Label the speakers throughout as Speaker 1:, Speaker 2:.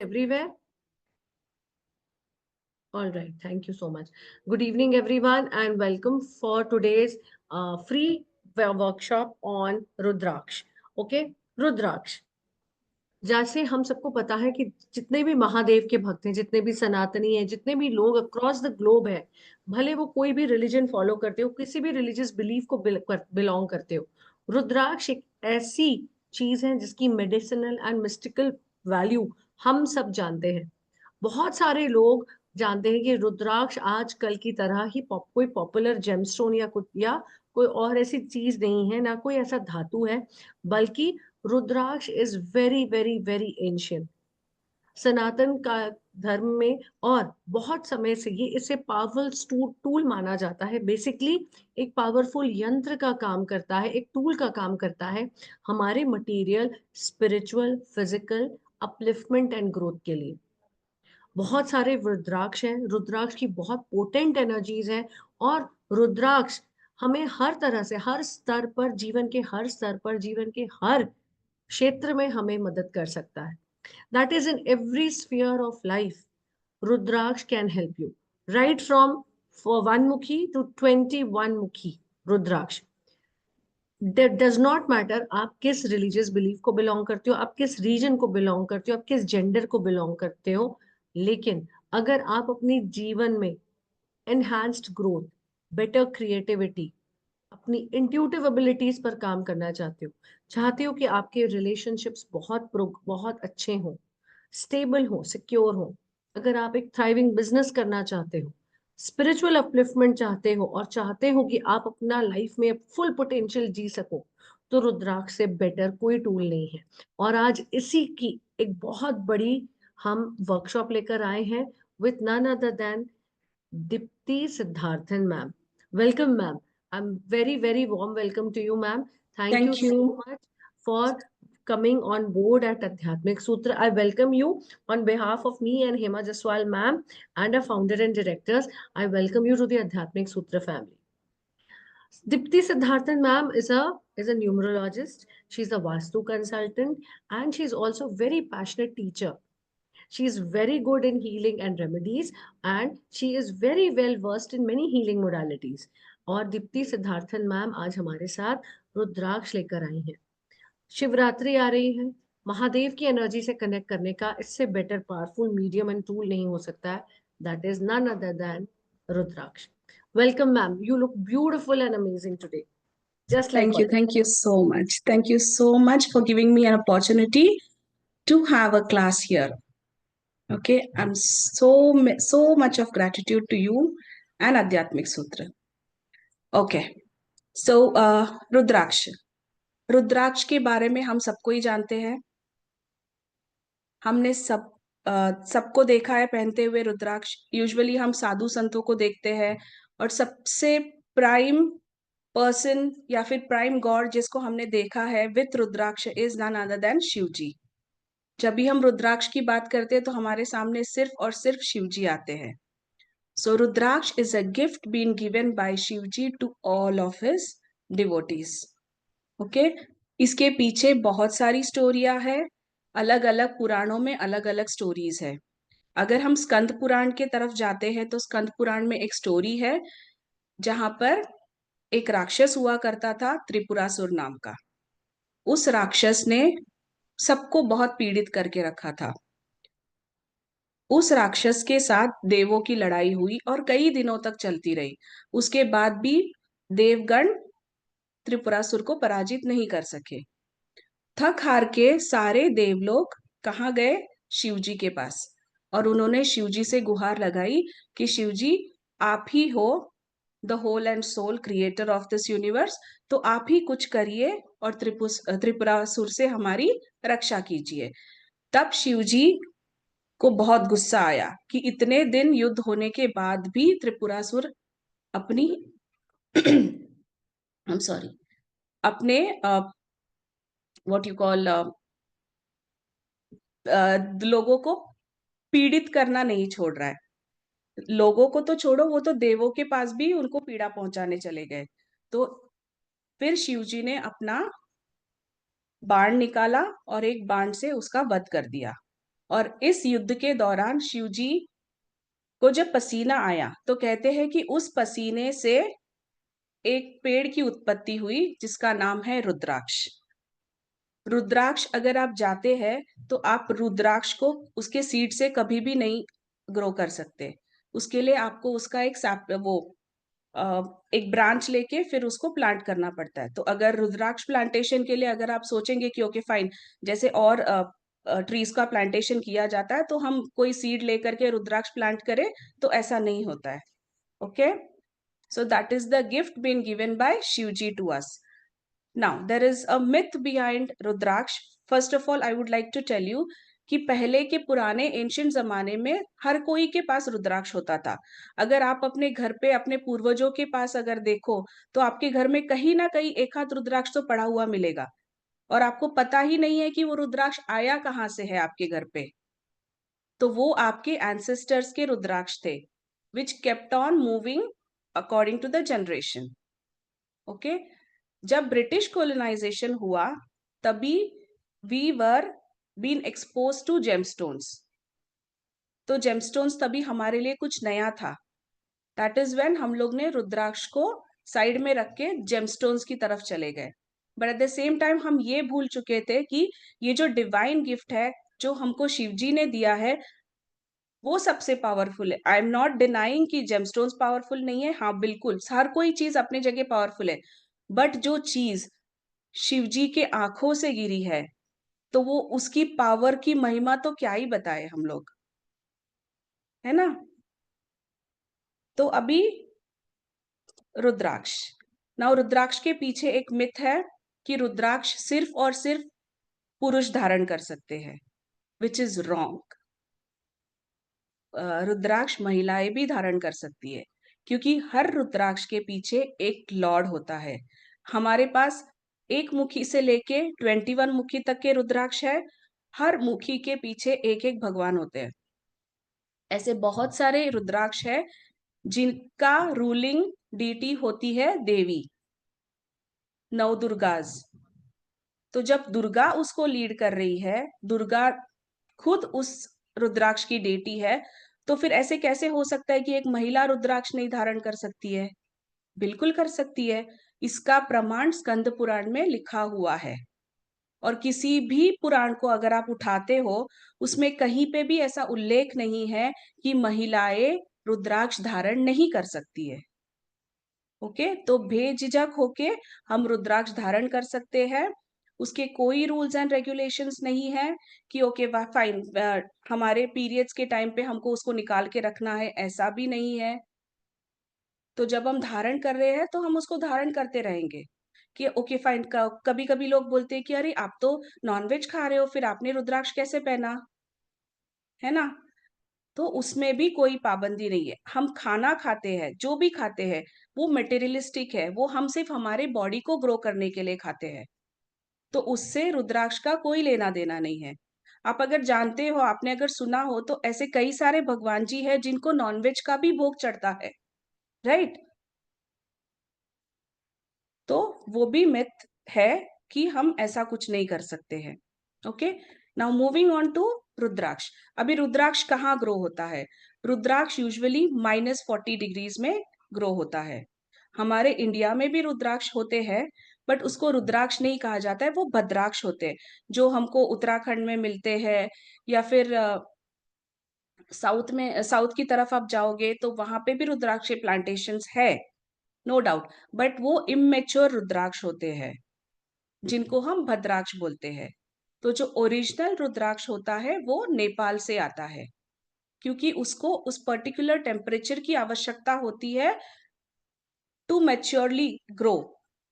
Speaker 1: everywhere? All right, thank you so much. Good evening, everyone, and welcome for today's free workshop on Rudraksh. Okay, Rudraksh. जैसे हम सबको पता है कि जितने भी महादेव के भक्त हैं, जितने भी सनातनी हैं, जितने भी लोग अक्रॉस द ग्लोब है, भले वो कोई भी रिलीजन फॉलो करते हो, किसी भी रिलीजियस बिलीफ को बिलोंग करते हो, रुद्राक्ष एक ऐसी चीज है जिसकी मेडिसिनल एंड मिस्टिकल वैल्यू हम सब जानते हैं। बहुत सारे लोग जानते हैं कि रुद्राक्ष आजकल की तरह ही कोई पॉपुलर जेमस्टोन या कुछ या कोई और ऐसी चीज नहीं है, ना कोई ऐसा धातु है, बल्कि rudraksha is very very very ancient Sanatan का धर्म में। और बहुत समय से ये इसे पावरफुल टूल माना जाता है। बेसिकली एक पावरफुल यंत्र का काम करता है, एक टूल का काम करता है हमारे material, spiritual, physical upliftment and growth के लिए। बहुत सारे रुद्राक्ष हैं, रुद्राक्ष की बहुत पोटेंट एनर्जीज हैं। और रुद्राक्ष हमें हर तरह से, हर स्तर पर, जीवन के हर स्तर पर, जीवन के हर क्षेत्र में हमें मदद कर सकता है। That is in every sphere of life rudraksha can help you, right from one मुखी टू 21 मुखी rudraksha. That does not matter आप किस रिलीजियस बिलीफ को बिलोंग करते हो, आप किस रीजन को बिलोंग करते हो, आप किस जेंडर को बिलोंग करते हो, लेकिन अगर आप अपनी जीवन में एनहांस्ड ग्रोथ, बेटर क्रिएटिविटी, अपनी इंट्यूटिव एबिलिटीज पर काम करना चाहते हो कि आपके रिलेशनशिप्स बहुत अच्छे हों, स्टेबल हो, सिक्योर हो, अगर आप एक थ्राइविंग बिजनेस करना चाहते हो, स्पिरिचुअल अपलिफ्टमेंट चाहते हो, और चाहते हो कि आप अपना लाइफ में फुल पोटेंशियल जी सको, तो रुद्राक्ष से बेटर कोई टूल नहीं है। और आज इसी की एक बहुत बड़ी हम वर्कशॉप लेकर आए हैं with none other than Deepti Siddharthan ma'am. Welcome ma'am. I'm very, very warm welcome to you, ma'am. Thank you
Speaker 2: Thank
Speaker 1: so
Speaker 2: you.
Speaker 1: much for coming on board at Adhyatmik Sutra. I welcome you on behalf of me and Hema Jaswal, ma'am, and our founder and directors. I welcome you to the Adhyatmik Sutra family. Dipti Siddharthan ma'am is a numerologist. She's a Vastu consultant, and she's also a very passionate teacher. She is very good in healing and remedies, and she is very well versed in many healing modalities. और Deepti Siddharthan ma'am आज हमारे साथ रुद्राक्ष लेकर आई हैं। शिवरात्रि आ रही है, महादेव की energy से कनेक्ट करने का इससे better powerful medium and tool नहीं हो सकता है। That is none other than rudraksha. Welcome ma'am, you look beautiful and amazing today, just like
Speaker 2: Thank you.
Speaker 1: Always.
Speaker 2: Thank you so much. Thank you so much for giving me an opportunity to have a class here. Okay. I'm so much of gratitude to you and Adhyatmik Sutra. Okay. So, रुद्राक्ष रुद्राक्ष के बारे में हम सबको ही जानते हैं। हमने सबको देखा है पहनते हुए रुद्राक्ष। यूजुअली हम साधु संतों को देखते हैं, और सबसे प्राइम पर्सन या फिर प्राइम गॉड जिसको हमने देखा है with rudraksha is none other than Shiv ji. जब भी हम रुद्राक्ष की बात करते हैं तो हमारे सामने सिर्फ और सिर्फ शिव जी आते हैं। So rudraksha is a gift been given by Shiv ji to all of his devotees. Okay. इसके पीछे बहुत सारी स्टोरियां है, अलग अलग पुराणों में अलग अलग स्टोरीज है। अगर हम स्कंद पुराण के तरफ जाते हैं तो स्कंद पुराण में एक स्टोरी है जहां पर एक राक्षस हुआ करता था, त्रिपुरासुर नाम का। उस राक्षस ने सबको बहुत पीड़ित करके रखा था। उस राक्षस के साथ देवों की लड़ाई हुई और कई दिनों तक चलती रही। उसके बाद भी देवगण त्रिपुरासुर को पराजित नहीं कर सके। थक हार के सारे देवलोग कहाँ गए? शिव जी के पास। और उन्होंने शिव जी से गुहार लगाई कि शिव जी, आप ही हो the whole and soul creator of this universe, तो आप ही कुछ करिए और त्रिपुरासुर से हमारी रक्षा कीजिए। तब शिव जी को बहुत गुस्सा आया कि इतने दिन युद्ध होने के बाद भी त्रिपुरासुर अपनी आई एम सॉरी अपने व्हाट यू कॉल लोगों को पीड़ित करना नहीं छोड़ रहा है। लोगों को तो छोड़ो, वो तो देवों के पास भी उनको पीड़ा पहुंचाने चले गए। तो फिर शिव जी ने अपना बाण निकाला और एक बाण से उसका वध कर दिया। और इस युद्ध के दौरान शिव जी को जब पसीना आया तो कहते हैं कि उस पसीने से एक पेड़ की उत्पत्ति हुई जिसका नाम है रुद्राक्ष। रुद्राक्ष अगर आप जाते हैं तो आप रुद्राक्ष को उसके सीड से कभी भी नहीं ग्रो कर सकते। उसके लिए आपको उसका एक एक ब्रांच लेके फिर उसको प्लांट करना पड़ता है। तो अगर रुद्राक्ष प्लांटेशन के लिए अगर आप सोचेंगे कि ओके फाइन, जैसे और ट्रीज का प्लांटेशन किया जाता है तो हम कोई सीड लेकर के रुद्राक्ष प्लांट करें, तो ऐसा नहीं होता है। Okay, so that is the gift being given by Shivji to us. Now there is a myth behind Rudraksh. First of all I would like to tell you कि पहले के पुराने एंशियंट जमाने में हर कोई के पास रुद्राक्ष होता था। अगर आप अपने घर पे अपने पूर्वजों के पास अगर देखो तो आपके घर में कहीं ना कहीं एक हाथ रुद्राक्ष तो पड़ा हुआ मिलेगा, और आपको पता ही नहीं है कि वो रुद्राक्ष आया कहाँ से है आपके घर पे। तो वो आपके एंसेस्टर्स के रुद्राक्ष थे which kept on moving according to the generation. Okay, जब ब्रिटिश कोलोनाइजेशन हुआ तभी we were been expose to gemstones. तो जेमस्टोन्स तभी हमारे लिए कुछ नया था। दैट इज व्हेन हम लोग ने रुद्राक्ष को साइड में रख के जेमस्टोन्स की तरफ चले गए। But at the same time हम ये भूल चुके थे कि ये जो डिवाइन गिफ्ट है जो हमको शिवजी ने दिया है वो सबसे पावरफुल है। आई एम नॉट डिनाइंग कि जेमस्टोन्स पावरफुल नहीं है, हाँ बिल्कुल हर कोई चीज अपनी जगह पावरफुल है। बट जो चीज शिवजी के आंखों से गिरी है तो वो उसकी पावर की महिमा तो क्या ही बताए हम लोग, है ना। तो अभी रुद्राक्ष, नाउ रुद्राक्ष के पीछे एक मिथ है कि रुद्राक्ष सिर्फ और सिर्फ पुरुष धारण कर सकते हैं, विच इज रॉन्ग। रुद्राक्ष महिलाएं भी धारण कर सकती है, क्योंकि हर रुद्राक्ष के पीछे एक लॉर्ड होता है। हमारे पास एक मुखी से लेके 21 मुखी तक के रुद्राक्ष है। हर मुखी के पीछे एक एक भगवान होते हैं। ऐसे बहुत सारे रुद्राक्ष है जिनका रूलिंग डीटी होती है देवी, नव दुर्गाज। तो जब दुर्गा उसको लीड कर रही है, दुर्गा खुद उस रुद्राक्ष की डेटी है, तो फिर ऐसे कैसे हो सकता है कि एक महिला रुद्राक्ष नहीं धारण कर सकती है? बिल्कुल कर सकती है। इसका प्रमाण स्कंद पुराण में लिखा हुआ है, और किसी भी पुराण को अगर आप उठाते हो उसमें कहीं पे भी ऐसा उल्लेख नहीं है कि महिलाएं रुद्राक्ष धारण नहीं कर सकती है। ओके, तो बेझिझक होके हम रुद्राक्ष धारण कर सकते हैं। उसके कोई रूल्स एंड रेगुलेशंस नहीं है कि ओके फाइन हमारे पीरियड्स के टाइम पे हमको उसको निकाल के रखना है, ऐसा भी नहीं है। तो जब हम धारण कर रहे हैं तो हम उसको धारण करते रहेंगे कि ओके फाइन। कभी कभी लोग बोलते हैं कि अरे आप तो नॉनवेज खा रहे हो, फिर आपने रुद्राक्ष कैसे पहना, है ना। तो उसमें भी कोई पाबंदी नहीं है। हम खाना खाते हैं, जो भी खाते हैं वो मटेरियलिस्टिक है, वो हम सिर्फ हमारे बॉडी को ग्रो करने के लिए खाते हैं। तो उससे रुद्राक्ष का कोई लेना देना नहीं है। आप अगर जानते हो, आपने अगर सुना हो, तो ऐसे कई सारे भगवान जी हैं जिनको नॉनवेज का भी भोग चढ़ता है, राइट। तो वो भी मिथ है कि हम ऐसा कुछ नहीं कर सकते हैं। Okay, now moving on to rudraksha. अभी रुद्राक्ष कहाँ ग्रो होता है? रुद्राक्ष यूजुअली -40 डिग्रीज में ग्रो होता है। हमारे इंडिया में भी रुद्राक्ष होते हैं, बट उसको रुद्राक्ष नहीं कहा जाता है, वो भद्राक्ष होते हैं जो हमको उत्तराखंड में मिलते हैं, या फिर साउथ की तरफ आप जाओगे तो वहां पे भी रुद्राक्ष के प्लांटेशंस है, नो डाउट। बट वो इमेच्योर रुद्राक्ष होते हैं जिनको हम भद्राक्ष बोलते हैं। तो जो ओरिजिनल रुद्राक्ष होता है वो नेपाल से आता है, क्योंकि उसको उस पर्टिकुलर टेम्परेचर की आवश्यकता होती है टू मैच्योरली ग्रो,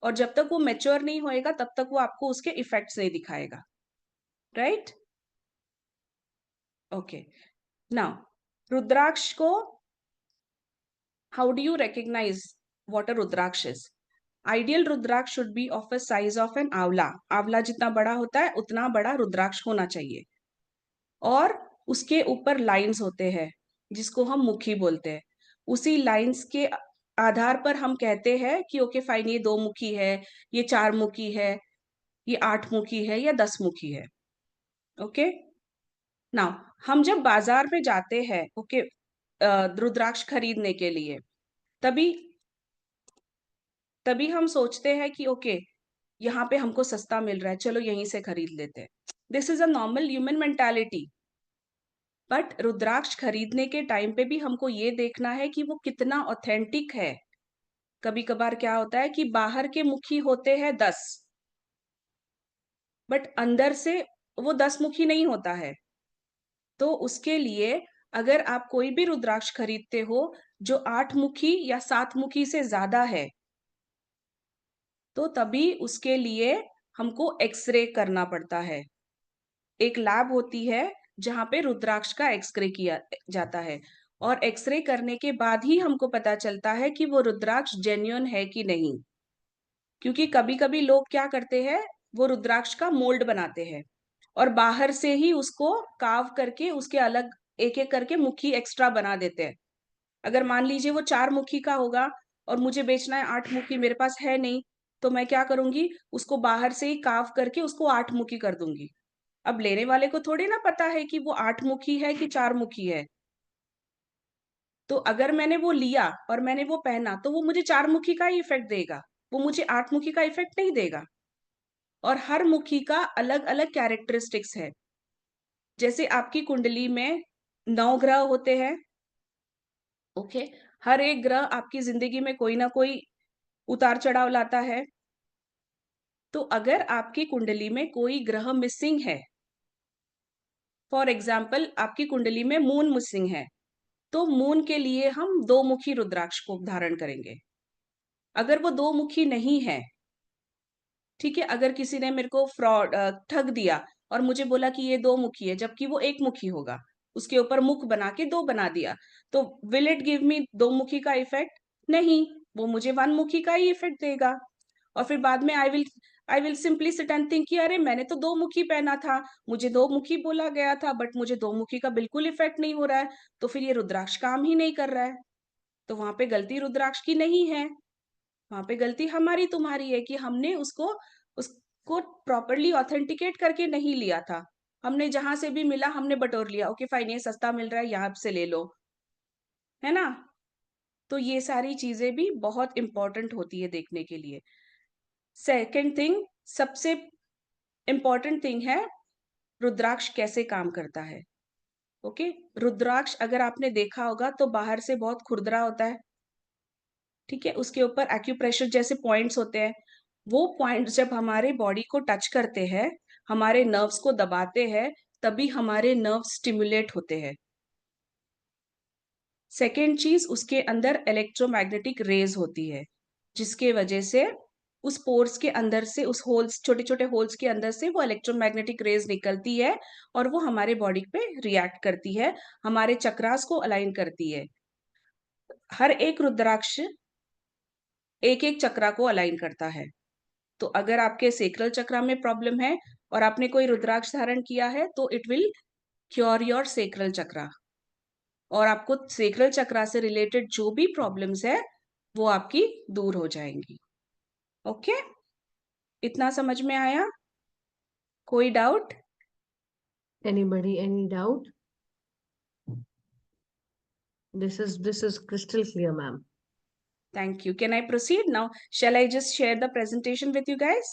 Speaker 2: और जब तक वो मैच्योर नहीं होएगा तब तक वो आपको उसके इफेक्ट्स नहीं दिखाएगा, राइट। ओके, नाउ रुद्राक्ष को how do you recognize what a rudraksha is? Ideal rudraksha should be of a size of an amla. आंवला जितना बड़ा होता है उतना बड़ा रुद्राक्ष होना चाहिए, और उसके ऊपर लाइंस होते हैं जिसको हम मुखी बोलते हैं। उसी लाइंस के आधार पर हम कहते हैं कि ओके फाइन, ये 2 मुखी है, ये 4 मुखी है, ये 8 मुखी है, या 10 मुखी है। ओके, नाउ हम जब बाजार में जाते हैं, ओके, रुद्राक्ष खरीदने के लिए, तभी तभी हम सोचते हैं कि ओके, यहाँ पे हमको सस्ता मिल रहा है, चलो यहीं से खरीद लेते हैं। This is a normal human mentality. But rudraksha खरीदने के टाइम पे भी हमको ये देखना है कि वो कितना ऑथेंटिक है। कभी कभार क्या होता है कि बाहर के मुखी होते हैं 10, बट अंदर से वो 10 मुखी नहीं होता है। तो उसके लिए अगर आप कोई भी रुद्राक्ष खरीदते हो जो 8 मुखी या 7 मुखी से ज्यादा है, तो तभी उसके लिए हमको एक्सरे करना पड़ता है। एक लैब होती है जहां पे रुद्राक्ष का एक्सरे किया जाता है, और एक्सरे करने के बाद ही हमको पता चलता है कि वो रुद्राक्ष जेन्युइन है कि नहीं। क्योंकि कभी कभी लोग क्या करते हैं, वो रुद्राक्ष का मोल्ड बनाते हैं और बाहर से ही उसको काव करके उसके अलग एक एक करके मुखी एक्स्ट्रा बना देते हैं। अगर मान लीजिए वो 4 मुखी का होगा और मुझे बेचना है 8 मुखी, मेरे पास है नहीं, तो मैं क्या करूंगी, उसको बाहर से ही काव करके उसको 8 मुखी कर दूंगी। अब लेने वाले को थोड़ी ना पता है कि वो 8 मुखी है कि 4 मुखी है। तो अगर मैंने वो लिया और मैंने वो पहना, तो वो मुझे 4 मुखी का ही इफेक्ट देगा, वो मुझे 8 मुखी का इफेक्ट नहीं देगा। और हर मुखी का अलग अलग कैरेक्टरिस्टिक्स है। जैसे आपकी कुंडली में 9 ग्रह होते हैं, ओके, हर एक ग्रह आपकी जिंदगी में कोई ना कोई उतार चढ़ाव लाता है। तो अगर आपकी कुंडली में कोई ग्रह मिसिंग है, फॉर एग्जाम्पल आपकी कुंडली में मून मिसिंग है, तो मून के लिए हम 2 मुखी रुद्राक्ष को धारण करेंगे। अगर वो 2 मुखी नहीं है, ठीक है, अगर किसी ने मेरे को फ्रॉड ठग दिया और मुझे बोला कि ये 2 मुखी है जबकि वो 1 मुखी होगा, उसके ऊपर मुख बना के 2 बना दिया, तो विल इट गिव मी 2 मुखी का इफेक्ट? नहीं, वो मुझे 1 मुखी का ही इफेक्ट देगा। और फिर बाद में I will simply sit and think कि अरे मैंने तो 2 मुखी पहना था, मुझे 2 मुखी बोला गया था, बट मुझे 2 मुखी का बिल्कुल इफेक्ट नहीं हो रहा है, तो फिर ये रुद्राक्ष काम ही नहीं कर रहा है। तो वहां पे गलती रुद्राक्ष की नहीं है, वहां पे गलती हमारी तुम्हारी है कि हमने उसको प्रॉपरली ऑथेंटिकेट करके नहीं लिया था। हमने जहां से भी मिला हमने बटोर लिया, ओके फाइन, ये सस्ता मिल रहा है यहाँ से ले लो, है ना। तो ये सारी चीजें भी बहुत इंपॉर्टेंट होती है देखने के लिए। सेकेंड थिंग, सबसे इंपॉर्टेंट थिंग है, रुद्राक्ष कैसे काम करता है। ओके, रुद्राक्ष अगर आपने देखा होगा तो बाहर से बहुत खुरदरा होता है, ठीक है, उसके ऊपर एक्यूप्रेशर जैसे पॉइंट्स होते हैं। वो पॉइंट्स जब हमारे बॉडी को टच करते हैं, हमारे नर्व्स को दबाते हैं, तभी हमारे नर्व स्टिमुलेट होते हैं। सेकेंड चीज, उसके अंदर इलेक्ट्रोमैग्नेटिक रेज होती है, जिसके वजह से उस पोर्स के अंदर से, उस होल्स, छोटे छोटे होल्स के अंदर से वो इलेक्ट्रोमैग्नेटिक रेज निकलती है और वो हमारे बॉडी पे रिएक्ट करती है, हमारे चक्रास को अलाइन करती है। हर एक रुद्राक्ष एक एक चक्रा को अलाइन करता है। तो अगर आपके सेक्रल चक्रा में प्रॉब्लम है और आपने कोई रुद्राक्ष धारण किया है, तो it will cure your sacral chakra, और आपको सेक्रल चक्रा से रिलेटेड जो भी प्रॉब्लम्स है वो आपकी दूर हो जाएंगी। ओके, इतना समझ में आया? कोई doubt?
Speaker 1: Anybody, any doubt? This is crystal clear, ma'am.
Speaker 2: Thank you. Can I proceed now? Shall I just share the presentation with you guys?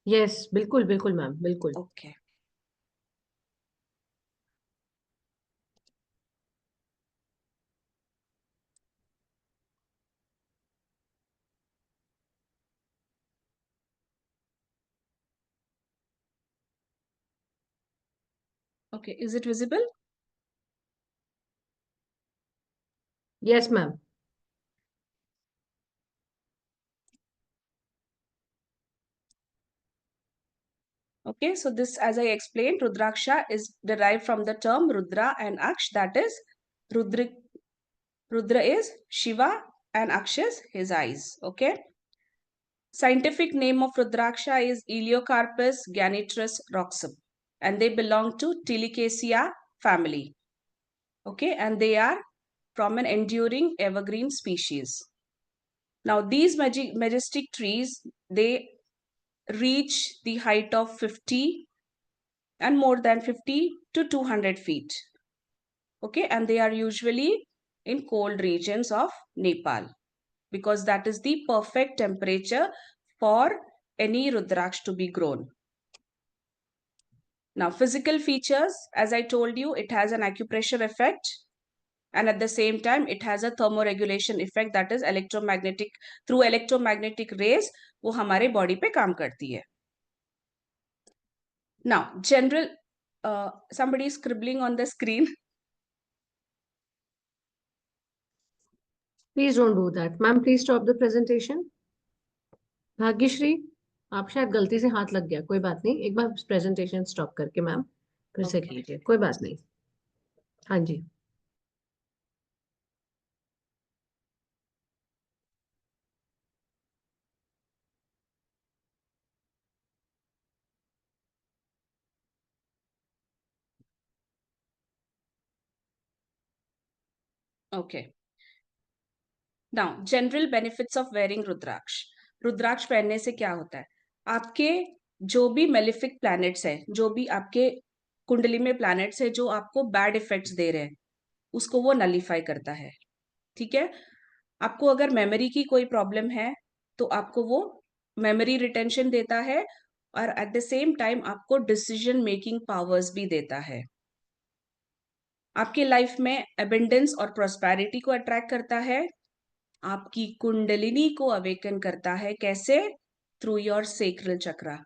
Speaker 1: Yes, बिल्कुल बिल्कुल मैम, बिल्कुल.
Speaker 2: Okay. Okay, is it visible?
Speaker 1: Yes, ma'am.
Speaker 2: Okay, so this, as I explained, Rudraksha is derived from the term Rudra and Aksh, that is, Rudra, Rudra is Shiva and Aksh is his eyes. Okay. Scientific name of Rudraksha is Eliocarpus ganitrus roxum, and they belong to Tilicaceae family. Okay, and they are from an enduring evergreen species. Now, these majestic trees, they reach the height of 50 and more than 50 to 200 feet. Okay, and they are usually in cold regions of Nepal because that is the perfect temperature for any Rudraksh to be grown. Now, physical features, as I told you, it has an acupressure effect, and at the same time it has a thermoregulation effect, that is electromagnetic, through electromagnetic rays वो हमारे body पे काम करती है. Now, general, somebody is scribbling on the screen.
Speaker 1: Please don't do that. Ma'am, please stop the presentation. Bhagyashree, आप शायद गलती से हाथ लग गया, कोई बात नहीं, एक बार प्रेजेंटेशन स्टॉप करके मैम फिर से कीजिए, कोई बात नहीं. हाँ जी.
Speaker 2: Okay. Now, general benefits of wearing रुद्राक्ष. रुद्राक्ष पहनने से क्या होता है? आपके जो भी मेलिफिक प्लैनेट्स है, जो भी आपके कुंडली में प्लैनेट्स है जो आपको बैड इफेक्ट्स दे रहे हैं, उसको वो नलीफाई करता है. ठीक है. आपको अगर मेमोरी की कोई प्रॉब्लम है तो आपको वो मेमोरी रिटेंशन देता है और एट द सेम टाइम आपको डिसीजन मेकिंग पावर्स भी देता है. आपके लाइफ में एबेंडेंस और प्रोस्पेरिटी को अट्रैक्ट करता है. आपकी कुंडलिनी को अवेकन करता है. कैसे? Through your sacral chakra.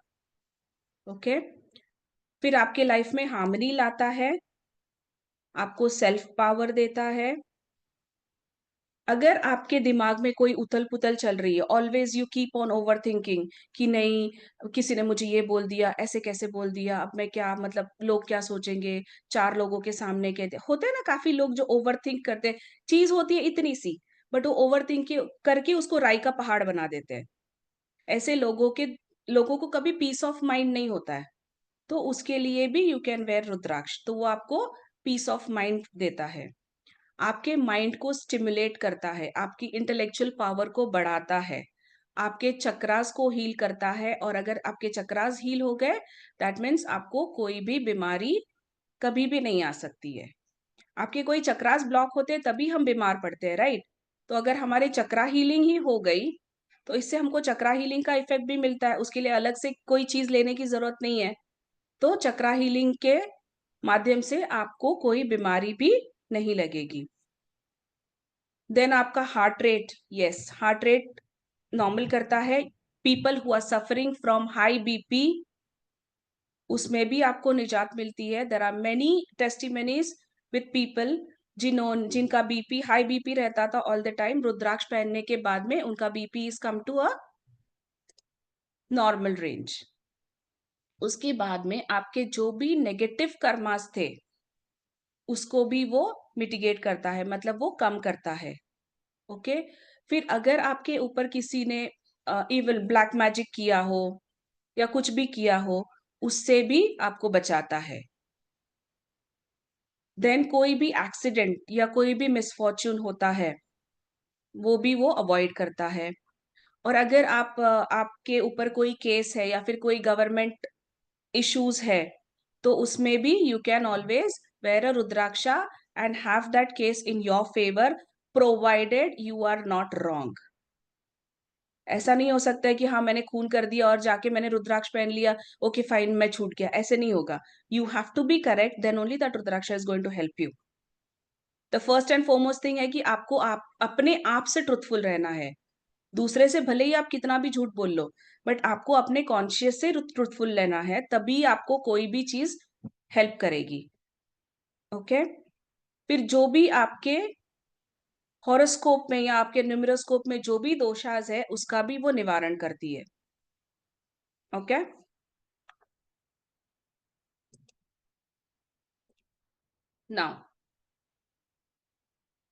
Speaker 2: Okay. फिर आपके लाइफ में हार्मनी लाता है, आपको सेल्फ पावर देता है. अगर आपके दिमाग में कोई उथल पुथल चल रही है, always you keep on over thinking कि नहीं किसी ने मुझे ये बोल दिया, ऐसे कैसे बोल दिया, अब मैं क्या, मतलब लोग क्या सोचेंगे, चार लोगों के सामने कहते होते हैं ना, काफी लोग जो ओवर थिंक करते हैं. चीज होती है इतनी सी, बट वो ओवर थिंक करके उसको राई का पहाड़ बना देते हैं. ऐसे लोगों को कभी पीस ऑफ माइंड नहीं होता है. तो उसके लिए भी यू कैन वेयर रुद्राक्ष, तो वो आपको पीस ऑफ माइंड देता है. आपके माइंड को स्टिमुलेट करता है, आपकी इंटेलेक्चुअल पावर को बढ़ाता है, आपके चक्रास को हील करता है. और अगर आपके चक्रास हील हो गए, दैट मीन्स आपको कोई भी बीमारी कभी भी नहीं आ सकती है. आपके कोई चक्रास ब्लॉक होते हैं तभी हम बीमार पड़ते हैं, राइट? तो अगर हमारे चक्रा हीलिंग ही हो गई तो इससे हमको चक्रा हीलिंग का इफेक्ट भी मिलता है. उसके लिए अलग से कोई चीज लेने की जरूरत नहीं है. तो चक्रा हीलिंग के माध्यम से आपको कोई बीमारी भी नहीं लगेगी. देन आपका heart rate, yes, heart rate normal करता है. People who are suffering from high BP, उसमें भी आपको निजात मिलती है. There are many testimonies with people जिनका बीपी हाई बीपी रहता था ऑल द टाइम, रुद्राक्ष पहनने के बाद में उनका BP is come to a normal range. उसके बाद में आपके जो भी नेगेटिव कर्मास थे उसको भी वो मिटिगेट करता है, मतलब वो कम करता है. ओके. फिर अगर आपके ऊपर किसी ने इविल ब्लैक मैजिक किया हो या कुछ भी किया हो, उससे भी आपको बचाता है. देन कोई भी एक्सीडेंट या कोई भी मिसफॉर्च्यून होता है वो भी वो अवॉइड करता है. और अगर आपके ऊपर कोई केस है या फिर कोई गवर्नमेंट इश्यूज है तो उसमें भी you can always wear a rudraksha and have that case in your favour, provided you are not wrong. ऐसा नहीं हो सकता है कि हाँ मैंने खून कर दिया और जाके मैंने रुद्राक्ष पहन लिया, ओके फाइन मैं छूट गया. ऐसे नहीं होगा. You have to be correct, then only that rudraksha is going to help you. The first and foremost thing है कि आपको अपने आप से ट्रुथफुल रहना है. दूसरे से भले ही आप कितना भी झूठ बोल लो, बट आपको अपने कॉन्शियस से ट्रुथफुल रहना है, तभी आपको कोई भी चीज हेल्प करेगी. ओके. फिर जो भी आपके हॉरोस्कोप में या आपके न्यूमेरोस्कोप में जो भी दोषाज है उसका भी वो निवारण करती है. ओके. नाउ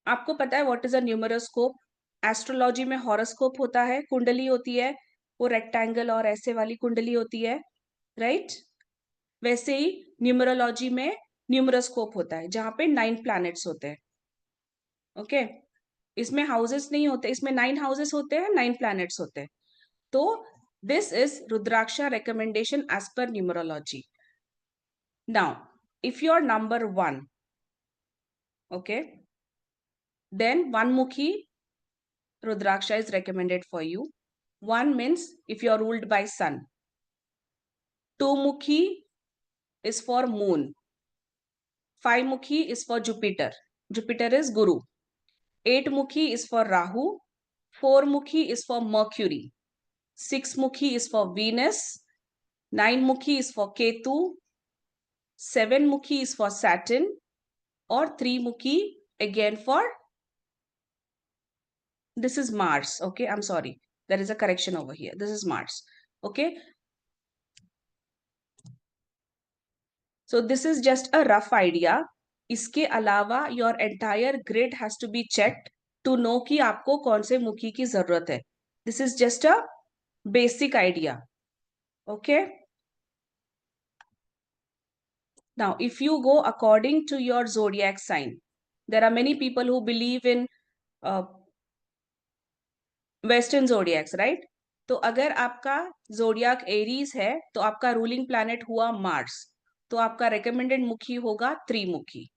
Speaker 2: आपको पता है व्हाट इज अ न्यूमेरोस्कोप? एस्ट्रोलॉजी में हॉरोस्कोप होता है, कुंडली होती है, वो रेक्टेंगल और ऐसे वाली कुंडली होती है, राइट? वैसे ही न्यूमरोलॉजी में न्यूमेरोस्कोप होता है जहां पे 9 प्लैनेट्स होते हैं. ओके. इसमें हाउसेस नहीं होते, इसमें 9 हाउसेस होते हैं, 9 प्लैनेट्स होते हैं. तो this is rudraksha recommendation as per numerology. Now, if you're number 1, okay, then one Mukhi Rudraksha is recommended for you. 1 means if you're ruled by sun. 2 Mukhi is for moon. 5 Mukhi is for Jupiter. Jupiter is Guru. 8 Mukhi is for Rahu. 4 Mukhi is for Mercury. 6 Mukhi is for Venus. 9 Mukhi is for Ketu. 7 Mukhi is for Saturn. Or 3 Mukhi again for, this is Mars. Okay, I'm sorry. There is a correction over here. This is Mars. Okay. So this is just a rough idea. इसके अलावा your entire grid has to be checked to know कि आपको कौन से मुखी की जरूरत है. This is just a basic idea. Okay. Now, if you go according to your zodiac sign, there are many people who believe in Western zodiacs, right? तो अगर आपका zodiac Aries है, तो आपका ruling planet हुआ Mars. तो आपका recommended मुखी होगा त्रिमुखी.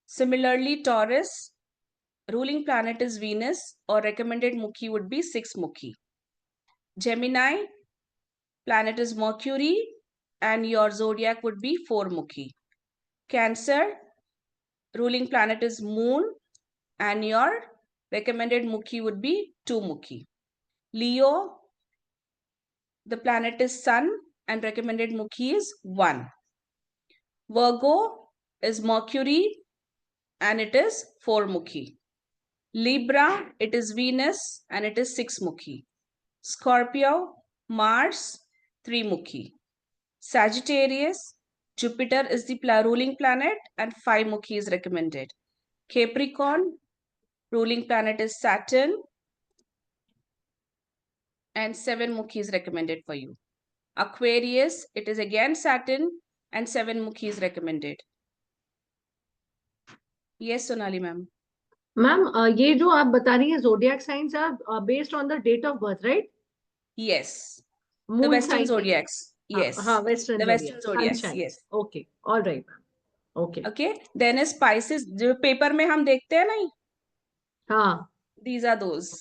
Speaker 2: Similarly, Taurus, ruling planet is Venus, or recommended mukhi would be 6 mukhi. Gemini, planet is Mercury, and your zodiac would be 4 mukhi. Cancer, ruling planet is Moon, and your recommended mukhi would be 2 mukhi. Leo, the planet is Sun, and recommended mukhi is 1. Virgo is Mercury, and it is 4 mukhi. Libra, it is Venus, and it is 6 mukhi. Scorpio, Mars, 3 mukhi. Sagittarius, Jupiter is the ruling planet and 5 mukhi is recommended. Capricorn, ruling planet is Saturn and 7 mukhi is recommended for you. Aquarius, it is again Saturn and 7 mukhi is recommended. Yes, Sonali ma'am.
Speaker 1: Ma'am ये जो आप बता रही हैं zodiac signs are based on the date of birth, right?
Speaker 2: Yes. The
Speaker 1: Moon
Speaker 2: Western
Speaker 1: sign.
Speaker 2: zodiacs. Yes.
Speaker 1: हाँ, Western
Speaker 2: The Western
Speaker 1: zodiac.
Speaker 2: zodiacs.
Speaker 1: Sunshine.
Speaker 2: Yes.
Speaker 1: Okay. All right, ma'am. Okay.
Speaker 2: Okay. Then is Pisces. जो paper में हम देखते हैं नहीं.
Speaker 1: हाँ.
Speaker 2: These are those.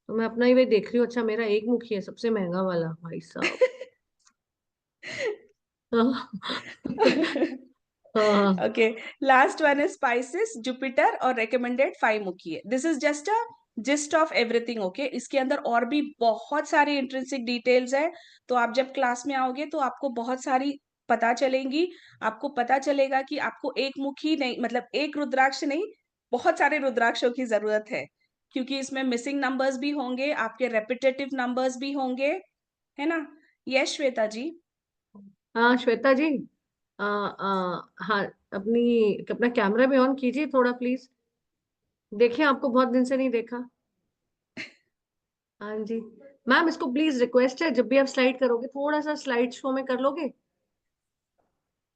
Speaker 1: तो मैं अपना ही वे देख रही हूँ. अच्छा, मेरा एक मुखी है, सबसे महंगा वाला, भाई साहब.
Speaker 2: Okay, last one is Pisces, Jupiter और recommended 5 मुखी है. This is just a gist of everything. Okay, इसके अंदर और भी बहुत सारी intrinsic details है. तो आप जब क्लास में आओगे तो आपको बहुत सारी पता चलेंगी. आपको पता चलेगा कि आपको एक मुखी नहीं, मतलब एक रुद्राक्ष नहीं, बहुत सारे रुद्राक्षों की जरूरत है, क्योंकि इसमें मिसिंग नंबर्स भी होंगे, आपके रेपिटेटिव नंबर्स भी होंगे, है ना? यस श्वेता जी.
Speaker 1: हाँ श्वेता जी, हाँ, अपना कैमरा भी ऑन कीजिए थोड़ा प्लीज. देखिए, आपको बहुत दिन से नहीं देखा. हाँ जी मैम, इसको प्लीज रिक्वेस्ट है, जब भी आप स्लाइड करोगे थोड़ा सा स्लाइड शो में कर लोगे.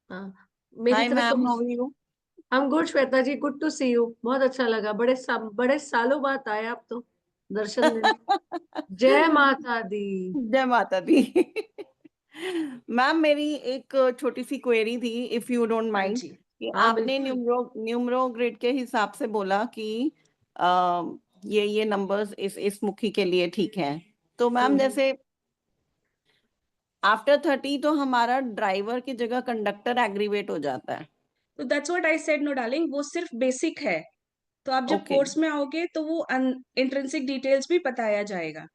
Speaker 1: हाँ, मेरी
Speaker 3: हाय
Speaker 1: तरह
Speaker 3: ma'am,
Speaker 1: come.
Speaker 3: How are you?
Speaker 1: I'm good Shweta ji, good to see you. बहुत अच्छा लगा, बड़े सालों बाद आए आप तो दर्शन देने. जय माता दी.
Speaker 3: जय माता दी. मैम, मेरी एक छोटी सी क्वेरी थी, इफ यू डोंट माइंड.
Speaker 2: जी.
Speaker 3: कि
Speaker 1: हाँ
Speaker 3: आपने
Speaker 1: बिल्कुल.
Speaker 3: न्यूमरो ग्रिड के हिसाब से बोला कि ये नंबर्स इस मुखी के लिए ठीक हैं. तो मैम जैसे आफ्टर 30 तो हमारा ड्राइवर की जगह कंडक्टर एग्रीवेट हो जाता है.
Speaker 2: तो that's what I said no darling, वो सिर्फ बेसिक है. तो आप जब
Speaker 3: ओके
Speaker 2: कोर्स में आओगे तो वो इंट्रिंसिक डिटेल्स भी बताया जाएगा.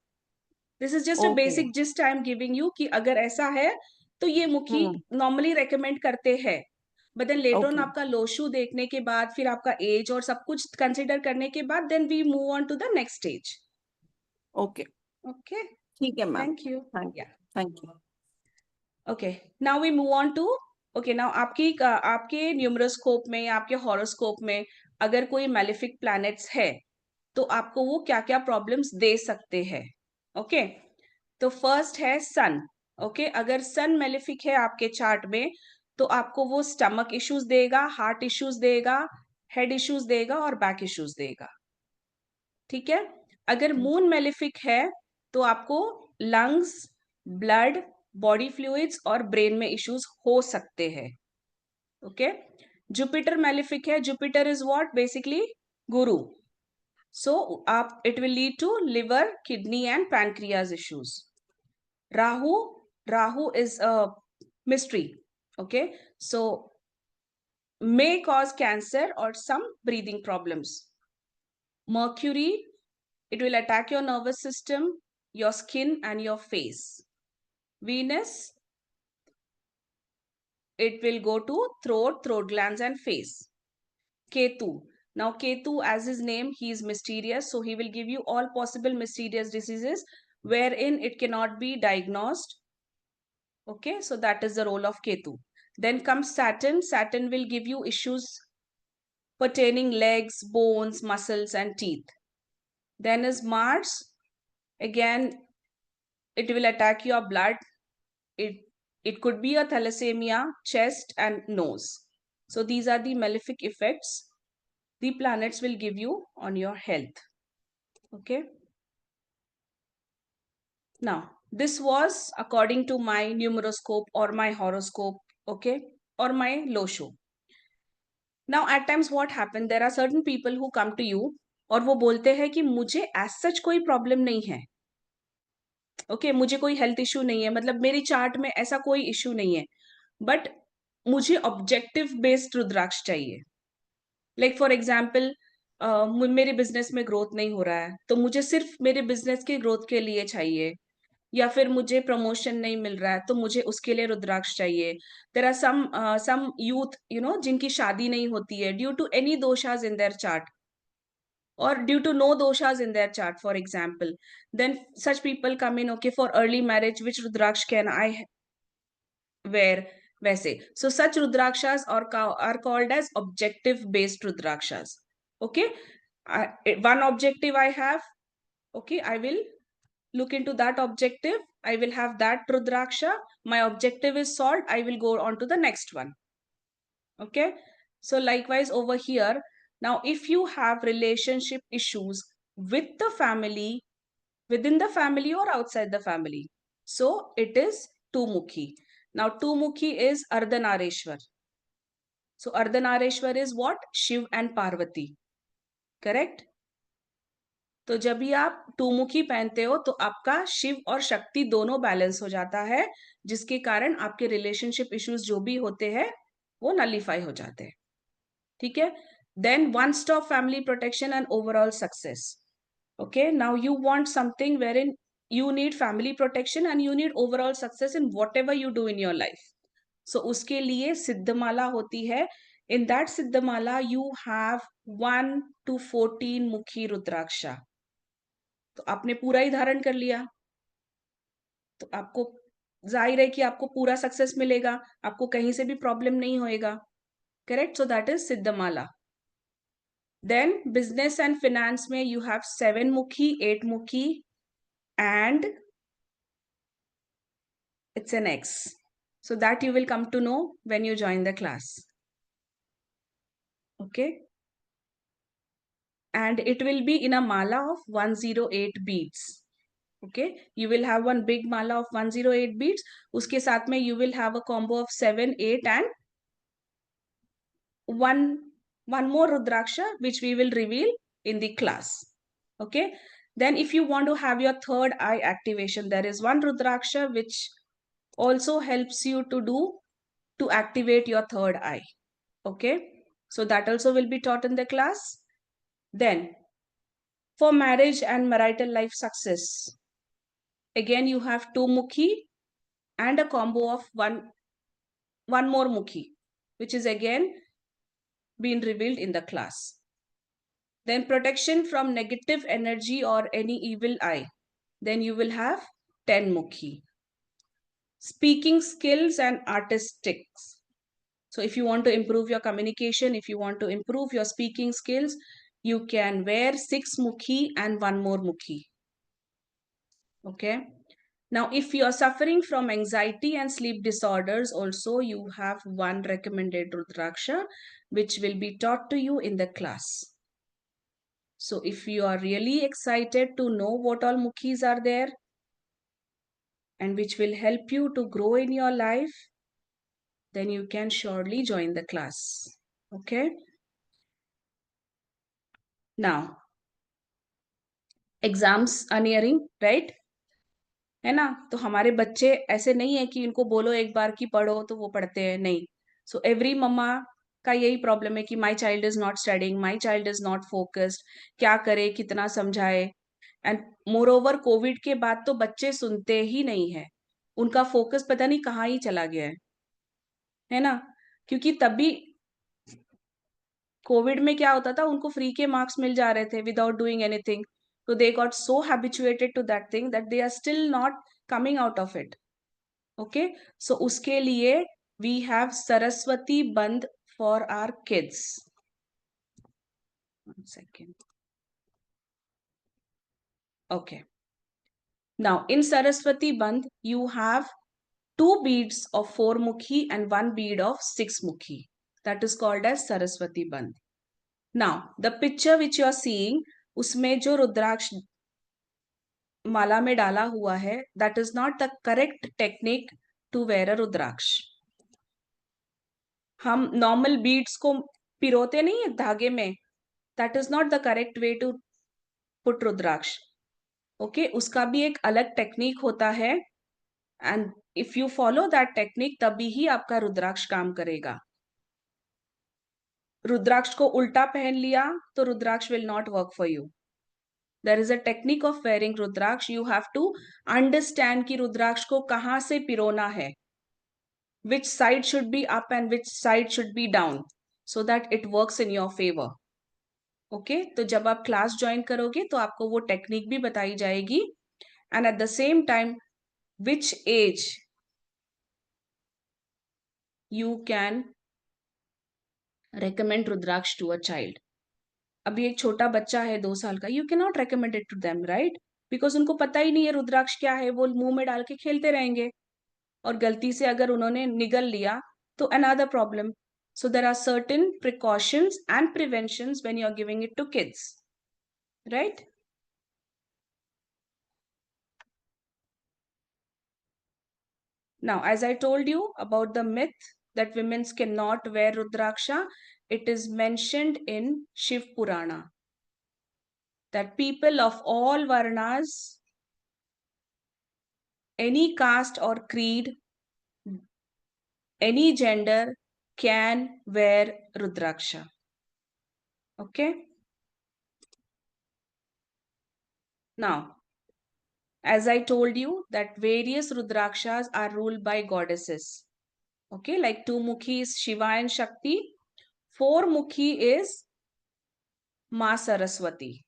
Speaker 2: This is just a
Speaker 3: okay
Speaker 2: basic gist I am giving you कि अगर ऐसा है तो ये मुखी नॉर्मली रेकमेंड करते हैं. But then later on
Speaker 3: okay
Speaker 2: आपका लोशू देखने के बाद, फिर आपका एज और सब कुछ कंसिडर करने के बाद, then we move on to the next stage.
Speaker 3: Okay
Speaker 2: okay,
Speaker 3: ठीक है ma'am.
Speaker 2: Thank you.
Speaker 3: Thank you.
Speaker 2: Okay, now we move on to, okay, now आपके न्यूमरोस्कोप में या आपके हॉरोस्कोप में अगर कोई मैलिफिक प्लैनेट्स है तो आपको वो क्या क्या प्रॉब्लम्स दे सकते हैं. ओके, तो फर्स्ट है सन. ओके, अगर सन मैलिफिक है आपके चार्ट में तो आपको वो स्टमक इश्यूज देगा, हार्ट इश्यूज देगा, हेड इश्यूज देगा और बैक इश्यूज देगा. ठीक है. अगर मून मैलिफिक है तो आपको लंग्स, ब्लड, बॉडी फ्लूइड्स और ब्रेन में इश्यूज हो सकते हैं. ओके, जुपिटर मैलिफिक है. Jupiter is what? Basically Guru. So it will lead to liver, kidney and pancreas issues. Rahu is a mystery. Okay, so may cause cancer or some breathing problems. Mercury, it will attack your nervous system, your skin and your face. Venus, it will go to throat glands and face. Ketu, now Ketu, as his name, he is mysterious, so he will give you all possible mysterious diseases wherein it cannot be diagnosed. Okay, so that is the role of Ketu. Then comes Saturn. Saturn will give you issues pertaining legs, bones, muscles and teeth. Then is Mars. Again, it will attack your blood. It could be a thalassemia, chest and nose. So these are the malefic effects the planets will give you on your health. Okay, now this was according to my numeroscope or my horoscope. Okay, or my Losho. Now at times what happen, there are certain people who come to you और वो बोलते हैं कि मुझे as such कोई problem नहीं है. Okay, मुझे कोई health issue नहीं है, मतलब मेरी चार्ट में ऐसा कोई issue नहीं है, but मुझे objective based रुद्राक्ष चाहिए. Like for example, मेरे बिजनेस में ग्रोथ नहीं हो रहा है, तो मुझे सिर्फ मेरे बिजनेस के ग्रोथ के लिए चाहिए, या फिर मुझे प्रमोशन नहीं मिल रहा है तो मुझे उसके लिए रुद्राक्ष चाहिए. देयर आर सम यूथ जिनकी शादी नहीं होती है due to any doshas in their chart or due to no doshas in their chart, for example, then such people come in. Okay, for early marriage, which rudraksh can I wear? Vaise, so such rudrakshas are called as objective based rudrakshas. Okay, one objective I have. Okay, I will look into that objective. I will have that rudraksha. My objective is solved. I will go on to the next one. Okay, so likewise over here, now if you have relationship issues with the family, within the family or outside the family, so it is Tumukhi. Now Tumukhi is Ardhanareshwar. So Ardhanareshwar is what? Shiv and Parvati. Correct? तो जब भी आप टूमुखी पहनते हो तो आपका शिव और शक्ति दोनों बैलेंस हो जाता है, जिसके कारण आपके रिलेशनशिप इश्यूज जो भी होते हैं वो नलीफाई हो जाते हैं. ठीक है, then one stop family protection and overall success. Okay, now you want something wherein you need family protection and you need overall success in whatever you do in your life. So उसके लिए सिद्धमाला होती है. In that सिद्धमाला you have 1 to 14 मुखी रुद्राक्षा. तो आपने पूरा ही धारण कर लिया तो आपको जाहिर है कि आपको पूरा सक्सेस मिलेगा, आपको कहीं से भी प्रॉब्लम नहीं होएगा. Correct, so that is Siddhmala. Then business and finance में यू हैव 7 मुखी, 8 मुखी and it's an X. So that you will come to know when you join the class. Okay, and it will be in a mala of 108 beads. Okay, you will have one big mala of 108 beads. Uske साथ में you will have a combo of 7, 8 and one more rudraksha which we will reveal in the class. Okay, then if you want to have your third eye activation, there is one rudraksha which also helps you to activate your third eye. Okay, so that also will be taught in the class. Then for marriage and marital life success, again you have 2 mukhi and a combo of one more mukhi, which is again been revealed in the class. Then protection from negative energy or any evil eye, then you will have 10 mukhi. Speaking skills and artistics, so if you want to improve your communication, if you want to improve your speaking skills, you can wear 6 mukhi and one more mukhi. Okay, now if you are suffering from anxiety and sleep disorders, also you have one recommended rudraksha which will be taught to you in the class. So if you are really excited to know what all mukhis are there, and which will help you to grow in your life, then you can surely join the class. Okay? Now, exams are nearing, right? है ना? तो हमारे बच्चे ऐसे नहीं है कि इनको बोलो एक बार कि पढ़ो तो वो पढ़ते हैं, नहीं. So every मम्मा का यही प्रॉब्लम है कि my child is not studying, my child is not focused, क्या करे, कितना समझाए. एंड मोर ओवर कोविड के बाद तो बच्चे सुनते ही नहीं है, उनका फोकस पता नहीं कहाँ ही चला गया है ना? क्योंकि तभी कोविड में क्या होता था, उनको फ्री के मार्क्स मिल जा रहे थे विदाउट डूइंग एनीथिंग. तो they got so habituated to that thing that they are still not coming out of it. Okay, so उसके लिए we have Saraswati band for our kids. 1 second. Okay. Now in Saraswati Bandh, you have 2 beads of 4-mukhi and 1 bead of 6-mukhi. That is called as Saraswati Bandh. Now, the picture which you are seeing, उसमें जो रुद्राक्ष माला में डाला हुआ है, that is not the correct technique to wear a रुद्राक्ष. हम normal beads को पिरोते नहीं है धागे में, that is not the correct way to put rudraksha. Okay, उसका भी एक अलग टेक्निक होता है, and if you follow that technique तभी ही आपका रुद्राक्ष काम करेगा. रुद्राक्ष को उल्टा पहन लिया तो rudraksha will not work for you. There is a technique of wearing rudraksha. You have to understand कि रुद्राक्ष को कहाँ से पिरोना है, which side should be up and which side should be down, so that it works in your favour. Okay, तो जब आप class join करोगे तो आपको वो टेक्निक भी बताई जाएगी, and at the same time which age you can recommend rudraksha to a child. अभी एक छोटा बच्चा है 2 साल का, you cannot recommend it to them, right? Because उनको पता ही नहीं है रुद्राक्ष क्या है, वो मुंह में डाल के खेलते रहेंगे, और गलती से अगर उन्होंने निगल लिया तो another problem. So there are certain precautions and preventions when you are giving it to kids, right? Now, as I told you about the myth that women cannot wear Rudraksha, it is mentioned in Shiv Purana that people of all varnas, any caste or creed, any gender can wear Rudraksha. Okay? Now, as I told you that various Rudrakshas are ruled by goddesses. Okay, like 2-mukhi is Shiva and Shakti. 4-mukhi is Ma Saraswati.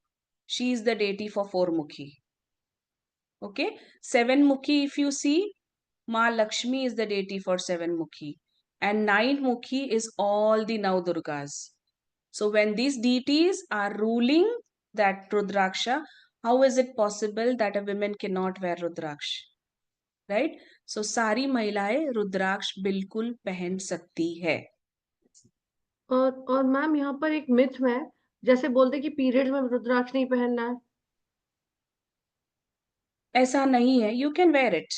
Speaker 2: She is the deity for 4-mukhi. Okay, 7-mukhi if you see, Ma Lakshmi is the deity for 7-mukhi. And 9-mukhi is all the Navdurgas. So when these deities are ruling that Rudraksha, how is it possible that a woman cannot wear Rudraksh? Right? So सारी महिलाएं रुद्राक्ष बिल्कुल पहन सकती है.
Speaker 1: और ma'am यहाँ पर एक मिथ है, जैसे बोलते कि पीरियड्स में रुद्राक्ष नहीं पहनना है.
Speaker 2: ऐसा नहीं है. You can wear it.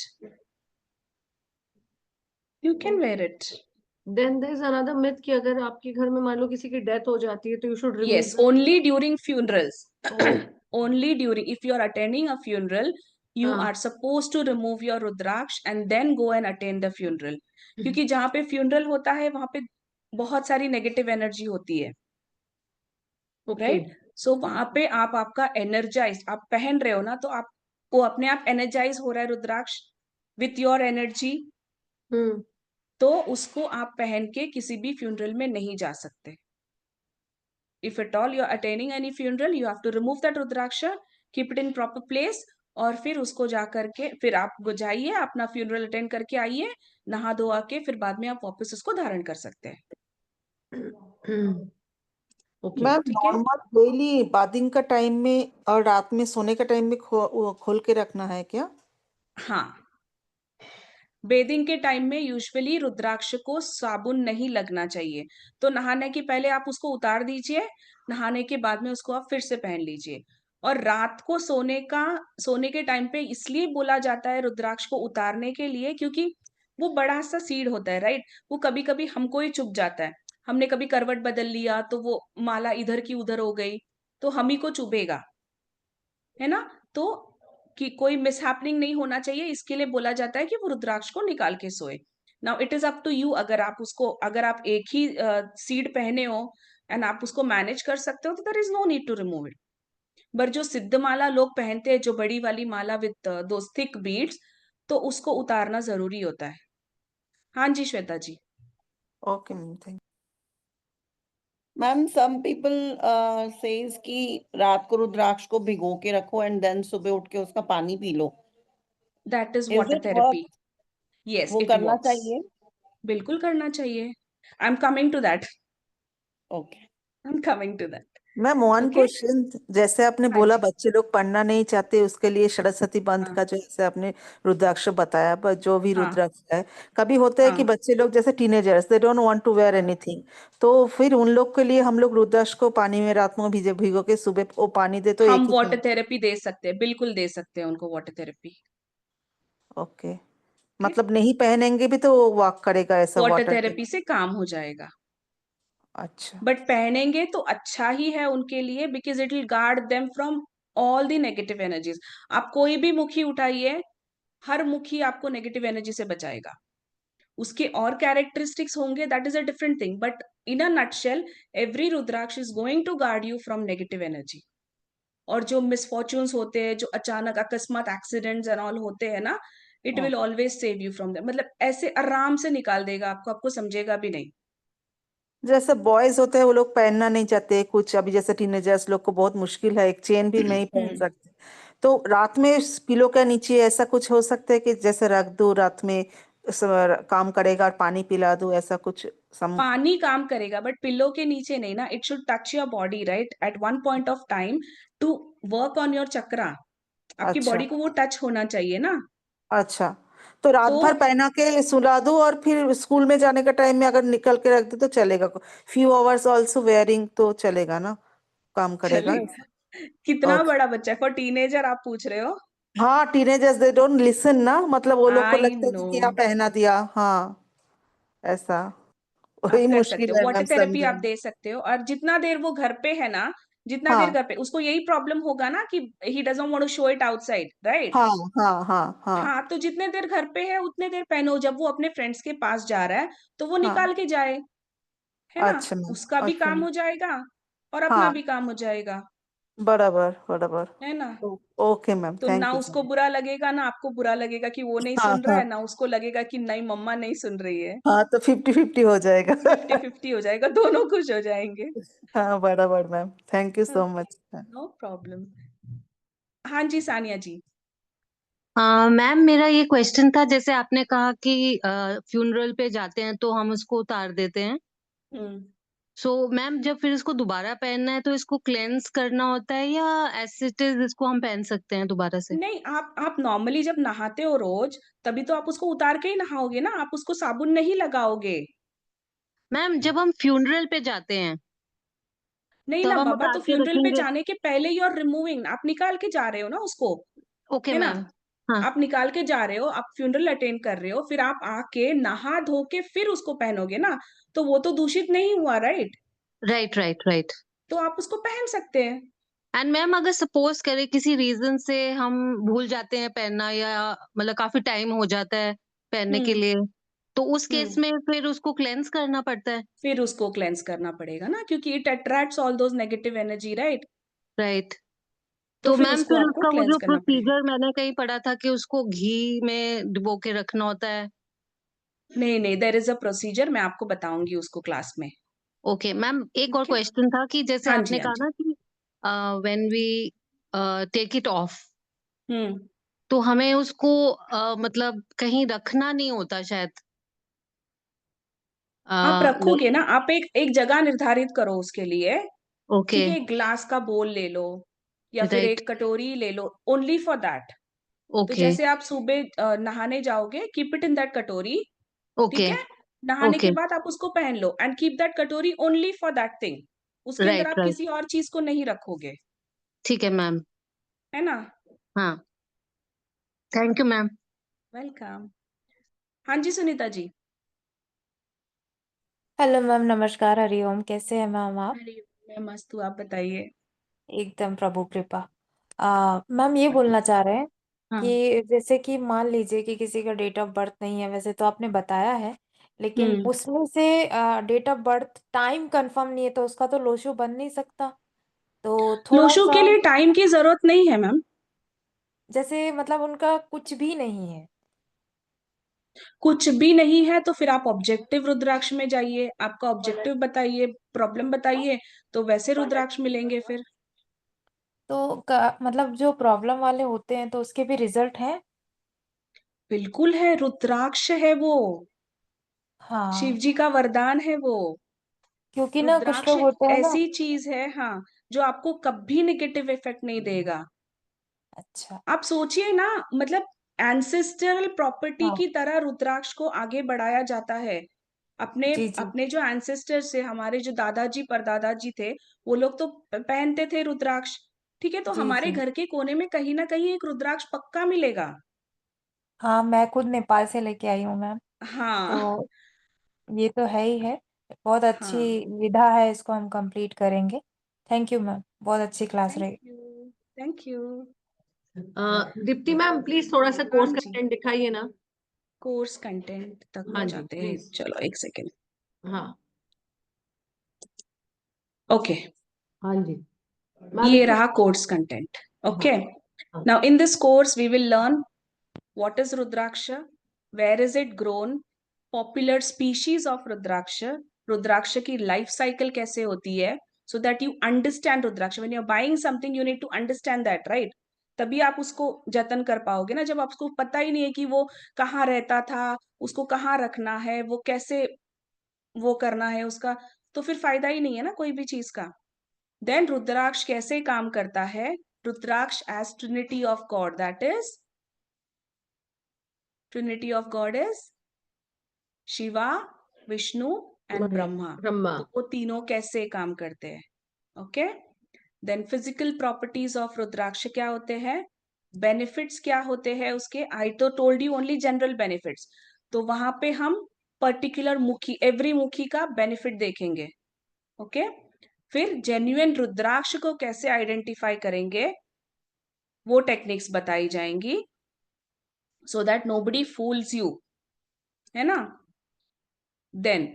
Speaker 2: You can wear it.
Speaker 1: Then there is another myth कि अगर आपके घर में मान लो किसी की डेथ हो जाती है तो you should remove.
Speaker 2: Yes, only during funerals. Only during, if you are attending a funeral, you are supposed to remove your rudraksha and then go and attend the funeral. क्योंकि जहाँ पे funeral होता है वहां पे बहुत सारी negative energy होती है. Right? So वहां पे आप आपका energize, आप पहन रहे हो ना, तो आपको अपने आप energize हो रहा है रुद्राक्ष with your energy. तो उसको आप पहन के किसी भी funeral में नहीं जा सकते. If at all you are attending any funeral, you have to remove that rudraksha, keep it in proper place, और फिर उसको जा करके फिर आप जाइए अपना funeral attend करके आइए, नहा धोआ के फिर बाद में आप वापस उसको धारण कर सकते हैं.
Speaker 3: मैम नॉर्मल डेली बाथिंग का टाइम में और रात में सोने का टाइम में खोल के रखना है क्या?
Speaker 2: हाँ, बेदिंग के टाइम में यूजुअली रुद्राक्ष को साबुन नहीं लगना चाहिए, तो नहाने के पहले आप उसको उतार दीजिए, नहाने के बाद में उसको आप फिर से पहन लीजिए. और रात को सोने के टाइम पे इसलिए बोला जाता है रुद्राक्ष को उतारने के लिए, क्योंकि वो बड़ा सा सीड होता है, राइट? वो कभी कभी हमको ही चुभ जाता है। हमने कभी करवट बदल लिया तो वो माला इधर की उधर हो गई, तो हम ही को चुभेगा, है ना? तो कि कोई मिसहैपनिंग नहीं होना चाहिए, इसके लिए बोला जाता है कि वो रुद्राक्ष को निकाल के सोए। Now it is up to you, अगर आप एक ही सीड पहने हो एंड आप उसको मैनेज कर सकते हो तो there is no need to remove it. पर जो सिद्ध माला लोग पहनते हैं, जो बड़ी वाली माला विद दोस थिक बीड्स, तो उसको उतारना जरूरी होता है। हाँ जी Shweta ji.
Speaker 4: Okay ma'am, thank
Speaker 3: ma'am some people says कि रात को रुद्राक्ष को भिगो के रखो एंड देन सुबह उठ के उसका पानी पी लो।
Speaker 2: That is
Speaker 3: is
Speaker 2: water
Speaker 3: it
Speaker 2: therapy.
Speaker 3: Work?
Speaker 2: Yes,
Speaker 3: वो
Speaker 2: इट
Speaker 3: करना
Speaker 2: वर्क्स।
Speaker 3: चाहिए?
Speaker 2: बिल्कुल करना चाहिए। I am coming to that.
Speaker 3: Okay.
Speaker 2: I am coming to that.
Speaker 4: Ma'am, one
Speaker 2: okay.
Speaker 4: Question. जैसे आपने
Speaker 2: हाँ
Speaker 4: बोला
Speaker 2: जी।
Speaker 4: बच्चे लोग पढ़ना नहीं चाहते, उसके लिए सरस्वती बंध
Speaker 2: हाँ
Speaker 4: का जो जैसे आपने रुद्राक्ष बताया, पर जो भी
Speaker 2: हाँ
Speaker 4: रुद्राक्ष है, कभी होता है कि
Speaker 2: हाँ
Speaker 4: बच्चे लोग जैसे teenagers, they don't want to wear
Speaker 2: हाँ।
Speaker 4: एनीथिंग, तो फिर उन लोग के लिए हम लोग रुद्राक्ष को पानी में रात में भिगो भिगो के सुबह वो पानी दे तो
Speaker 2: हम
Speaker 4: एक ही
Speaker 2: वाटर
Speaker 4: काम।
Speaker 2: थेरेपी दे सकते हैं, बिल्कुल दे सकते हैं उनको वाटर थेरेपी।
Speaker 4: Okay,
Speaker 2: okay.
Speaker 4: मतलब नहीं पहनेंगे भी तो वो वॉक करेगा ऐसा
Speaker 2: वाटर
Speaker 4: वाटर के।
Speaker 2: थेरेपी से काम हो जाएगा।
Speaker 4: अच्छा।
Speaker 2: बट पहनेंगे तो अच्छा ही है उनके लिए, because it will guard them from all the negative energies. आप कोई भी मुखी उठाइए, हर मुखी आपको नेगेटिव एनर्जी से बचाएगा। उसके और कैरेक्टरिस्टिक्स होंगे, that is a different thing, but in a nutshell every rudraksha is going to guard you from negative energy. और जो मिसफॉर्चून्स होते हैं, जो अचानक अकस्मात एक्सीडेंट्स एंड ऑल होते हैं ना, इट
Speaker 4: हाँ।
Speaker 2: Will always save you from that. मतलब ऐसे आराम से निकाल देगा आपको, आपको समझेगा भी नहीं।
Speaker 4: जैसे बॉयज होते हैं वो लोग पहनना नहीं चाहते कुछ, अभी जैसे टीनेजर्स लोग को बहुत मुश्किल है, एक चेन भी नहीं पहन
Speaker 2: हम्म।
Speaker 4: सकते, तो रात में पिलो के नीचे ऐसा कुछ हो सकता है कि जैसे रख दो रात में, काम करेगा और पानी पिला दो, ऐसा कुछ सम।
Speaker 2: पानी काम करेगा बट पिल्लो के नीचे नहीं ना। It should touch your body, right, at one point of time to work on your chakra. आपकी
Speaker 4: अच्छा।
Speaker 2: बॉडी को वो टच होना चाहिए ना।
Speaker 4: अच्छा, तो रात
Speaker 2: तो
Speaker 4: भर पहना के सुला दो और फिर स्कूल में जाने का टाइम में अगर निकल के रख दो तो चलेगा? फ्यू आवर्स ऑल्सो वेयरिंग तो चलेगा ना, काम करेगा
Speaker 2: चलेगा।
Speaker 4: ऐसा?
Speaker 2: कितना
Speaker 4: ओके।
Speaker 2: बड़ा बच्चा है? फॉर टीनेजर आप पूछ रहे हो?
Speaker 4: हाँ, टीनेजर्स दे डोंट लिसन ना, मतलब वो लोग को
Speaker 2: आई
Speaker 4: लगता है कि
Speaker 2: नो।
Speaker 4: क्या पहना दिया। हाँ, ऐसा
Speaker 2: आप
Speaker 4: वही
Speaker 2: कर सकते
Speaker 4: मुश्किल
Speaker 2: हो,
Speaker 4: है
Speaker 2: वाटर
Speaker 4: मैम
Speaker 2: थेरेपी आप
Speaker 4: समझाना।
Speaker 2: दे सकते हो। और जितना देर वो घर पे है ना, जितना देर
Speaker 4: हाँ
Speaker 2: घर पे, उसको यही प्रॉब्लम होगा ना कि he doesn't want to show it outside, right?
Speaker 4: हाँ हाँ हाँ हाँ
Speaker 2: हाँ, तो जितने देर घर पे है उतने देर पहनो। जब वो अपने फ्रेंड्स के पास जा रहा है तो वो
Speaker 4: हाँ।
Speaker 2: निकाल के जाए, है ना?
Speaker 4: अच्छा मैम,
Speaker 2: उसका भी
Speaker 4: अच्छा
Speaker 2: काम
Speaker 4: मैम।
Speaker 2: हो जाएगा और अपना
Speaker 4: हाँ,
Speaker 2: भी काम हो जाएगा,
Speaker 4: बराबर बराबर।
Speaker 2: है ना?
Speaker 4: ओके मैम,
Speaker 2: तो ना
Speaker 4: थैंक यू सो
Speaker 2: उसको
Speaker 4: मच।
Speaker 2: बुरा लगेगा ना आपको बुरा लगेगा कि वो नहीं
Speaker 4: हाँ
Speaker 2: सुन रहा
Speaker 4: हाँ
Speaker 2: है, ना उसको लगेगा कि नहीं मम्मा नहीं सुन रही है।
Speaker 4: हाँ, तो 50-50 हो जाएगा।
Speaker 2: 50-50 हो जाएगा, दोनों खुश हो जाएंगे।
Speaker 4: हाँ, बराबर ma'am, thank you so much.
Speaker 2: No problem. हाँ जी सानिया जी।
Speaker 5: मैम मेरा ये क्वेश्चन था, जैसे आपने कहा कि फ्यूनरल पे जाते हैं तो हम उसको उतार देते हैं।
Speaker 2: हम्म।
Speaker 5: सो मैम जब फिर इसको दोबारा पहनना है तो इसको क्लेंस करना होता है या एज इट इज इसको हम पहन सकते हैं दोबारा से?
Speaker 2: नहीं, आप नॉर्मली जब नहाते हो रोज, तभी तो आप उसको उतार के ही नहाओगे ना, आप उसको साबुन नहीं लगाओगे।
Speaker 5: मैम जब हम फ्यूनरल पे जाते हैं
Speaker 2: नहीं ना
Speaker 5: तब हम
Speaker 2: बाबा,
Speaker 5: उतार
Speaker 2: तो
Speaker 5: के
Speaker 2: फ्यूनरल पे
Speaker 5: रखेंगे?
Speaker 2: जाने के पहले यू आर रिमूविंग, आप निकाल के जा रहे हो ना उसको,
Speaker 5: ओके
Speaker 2: है ना?
Speaker 5: मैम। हाँ।
Speaker 2: आप निकाल के जा रहे हो, आप फ्यूनरल अटेंड कर रहे हो, फिर आप आके नहा धो के फिर उसको पहनोगे ना, तो वो तो दूषित नहीं हुआ, राइट?
Speaker 5: Right right right.
Speaker 2: तो आप उसको पहन सकते हैं।
Speaker 5: एंड मैम अगर सपोज करें किसी रीजन से हम भूल जाते हैं पहनना, या मतलब काफी टाइम हो जाता है पहनने के
Speaker 2: हम्म।
Speaker 5: लिए, तो उस केस
Speaker 2: हम्म।
Speaker 5: में फिर उसको क्लेंस करना पड़ता है?
Speaker 2: फिर उसको क्लेंस करना पड़ेगा ना, क्योंकि it attracts all those negative energy, right?
Speaker 5: Right.
Speaker 2: तो
Speaker 5: तो
Speaker 2: फिर
Speaker 5: मैम
Speaker 2: उसको
Speaker 5: फिर
Speaker 2: आपको
Speaker 5: उसका वो
Speaker 2: क्लेंस
Speaker 5: जो
Speaker 2: करना पड़ेगा।
Speaker 5: प्रोसीजर मैंने कहीं पढ़ा था कि उसको घी में डुबो के रखना होता है।
Speaker 2: नहीं नहीं, देयर इज अ प्रोसीजर, मैं आपको बताऊंगी उसको क्लास में।
Speaker 5: ओके मैम, एक और
Speaker 2: ओके।
Speaker 5: क्वेश्चन था कि जैसे
Speaker 2: हाँ जी
Speaker 5: आपने
Speaker 2: हाँ
Speaker 5: कहा
Speaker 2: जी।
Speaker 5: ना कि when we take it off
Speaker 2: hmm.
Speaker 5: तो हमें उसको मतलब कहीं रखना नहीं होता शायद।
Speaker 2: आप रखोगे
Speaker 5: लाइक
Speaker 2: ना, आप एक एक जगह निर्धारित करो उसके लिए।
Speaker 5: ओके।
Speaker 2: ठीक है, एक ग्लास का बोल ले लो या फिर
Speaker 5: राइट।
Speaker 2: एक कटोरी ले लो, ओनली फॉर दैट। तो
Speaker 5: ओके
Speaker 2: जैसे आप सुबह नहाने जाओगे, कीप इट इन दैट कटोरी। ठीक
Speaker 5: ओके
Speaker 2: है, नहाने के
Speaker 5: ओके।
Speaker 2: बाद आप उसको पहन लो एंड कीप दैट कटोरी ओनली फॉर दैट थिंग। उसके अंदर
Speaker 5: राइट
Speaker 2: आप
Speaker 5: राइट।
Speaker 2: किसी और चीज को नहीं रखोगे।
Speaker 5: ठीक है मैम।
Speaker 2: है ना?
Speaker 5: हाँ, थैंक यू मैम।
Speaker 2: वेलकम। हाँ जी सुनीता जी।
Speaker 6: हेलो मैम, नमस्कार, हरिओम। कैसे हैं मैम आप?
Speaker 2: अरे मैं मस्त हूँ, आप बताइए।
Speaker 6: एकदम प्रभु कृपा। मैम ये बोलना चाह रहे हैं
Speaker 2: हाँ।
Speaker 6: कि जैसे कि मान लीजिए कि किसी का डेट ऑफ बर्थ नहीं है, वैसे तो आपने बताया है, लेकिन
Speaker 2: हम्म।
Speaker 6: उसमें से date of birth time confirm नहीं है तो उसका तो लोशो बन नहीं सकता। तो थोड़ा
Speaker 2: लोशो
Speaker 6: सा
Speaker 2: के लिए टाइम की जरूरत नहीं है मैम।
Speaker 6: जैसे मतलब उनका कुछ भी नहीं है।
Speaker 2: कुछ भी नहीं है तो फिर आप ऑब्जेक्टिव रुद्राक्ष में जाइए, आपका ऑब्जेक्टिव बताइए, प्रॉब्लम बताइए, तो वैसे रुद्राक्ष मिलेंगे फिर।
Speaker 6: तो मतलब जो प्रॉब्लम वाले होते हैं तो उसके भी रिजल्ट हैं?
Speaker 2: बिल्कुल है, रुद्राक्ष है वो, शिव
Speaker 6: हाँ,
Speaker 2: जी का वरदान है वो।
Speaker 6: क्योंकि ना कुछ
Speaker 2: रुद्राक्ष
Speaker 6: लोग
Speaker 2: एक
Speaker 6: होते हैं ना।
Speaker 2: ऐसी चीज है, हाँ, जो आपको कभी नेगेटिव इफेक्ट नहीं देगा।
Speaker 6: अच्छा।
Speaker 2: आप सोचिए ना, मतलब एंसेस्ट्रल प्रॉपर्टी
Speaker 6: हाँ।
Speaker 2: की तरह रुद्राक्ष को आगे बढ़ाया जाता है। अपने
Speaker 6: जी जी।
Speaker 2: अपने जो एंसेस्टर्स से, हमारे जो दादाजी परदादाजी थे, वो लोग तो पहनते थे रुद्राक्ष। ठीक है, तो
Speaker 6: जी
Speaker 2: हमारे
Speaker 6: जी।
Speaker 2: घर के कोने में कहीं ना कहीं एक रुद्राक्ष पक्का मिलेगा।
Speaker 6: हाँ, मैं खुद नेपाल से लेके आई हूँ मैम।
Speaker 2: हाँ।
Speaker 6: तो ये तो है ही है। बहुत अच्छी
Speaker 2: हाँ।
Speaker 6: विधा है, इसको हम कंप्लीट करेंगे। थैंक यू मैम, बहुत अच्छी क्लास
Speaker 2: थैंक
Speaker 6: रही।
Speaker 2: You. Thank you.
Speaker 1: Deepti ma'am please थोड़ा सा
Speaker 2: हाँ
Speaker 1: कोर्स
Speaker 2: जी,
Speaker 1: कंटेंट दिखाइए ना।
Speaker 2: कोर्स कंटेंट तक
Speaker 1: हाँ
Speaker 2: में
Speaker 1: जी
Speaker 2: जाते हैं,
Speaker 1: प्लीज।
Speaker 2: चलो एक सेकेंड।
Speaker 1: हाँ।
Speaker 2: ओके,
Speaker 1: हाँ जी मैम
Speaker 2: ये
Speaker 1: इसको।
Speaker 2: रहा कोर्स कंटेंट।
Speaker 1: हाँ।
Speaker 2: ओके,
Speaker 1: हाँ।
Speaker 2: now in this course we will learn what is rudraksha, where is it grown, popular species of rudraksha, rudraksha की life cycle कैसे होती है, so that you understand rudraksha. When you're buying something you need to understand that, right? तभी आप उसको जतन कर पाओगे ना। जब आपको पता ही नहीं है कि वो कहाँ रहता था, उसको कहाँ रखना है, वो कैसे वो करना है उसका, तो फिर फायदा ही नहीं है ना कोई भी चीज का। देन रुद्राक्ष कैसे काम करता है? Rudraksha as trinity of God, that is trinity of God is Shiva, Vishnu and
Speaker 1: Mahesh
Speaker 2: Brahma.
Speaker 1: Brahma.
Speaker 2: तो वो तीनों कैसे काम करते हैं? Okay, then physical properties of rudraksha क्या होते हैं, बेनिफिट्स क्या होते हैं उसके। आई तो told you only general benefits, तो वहां पे हम पर्टिकुलर मुखी, एवरी मुखी का बेनिफिट देखेंगे। ओके, फिर जेन्युइन रुद्राक्ष को कैसे आइडेंटिफाई करेंगे, वो टेक्निक्स बताई जाएंगी, so that nobody fools you, है ना। देन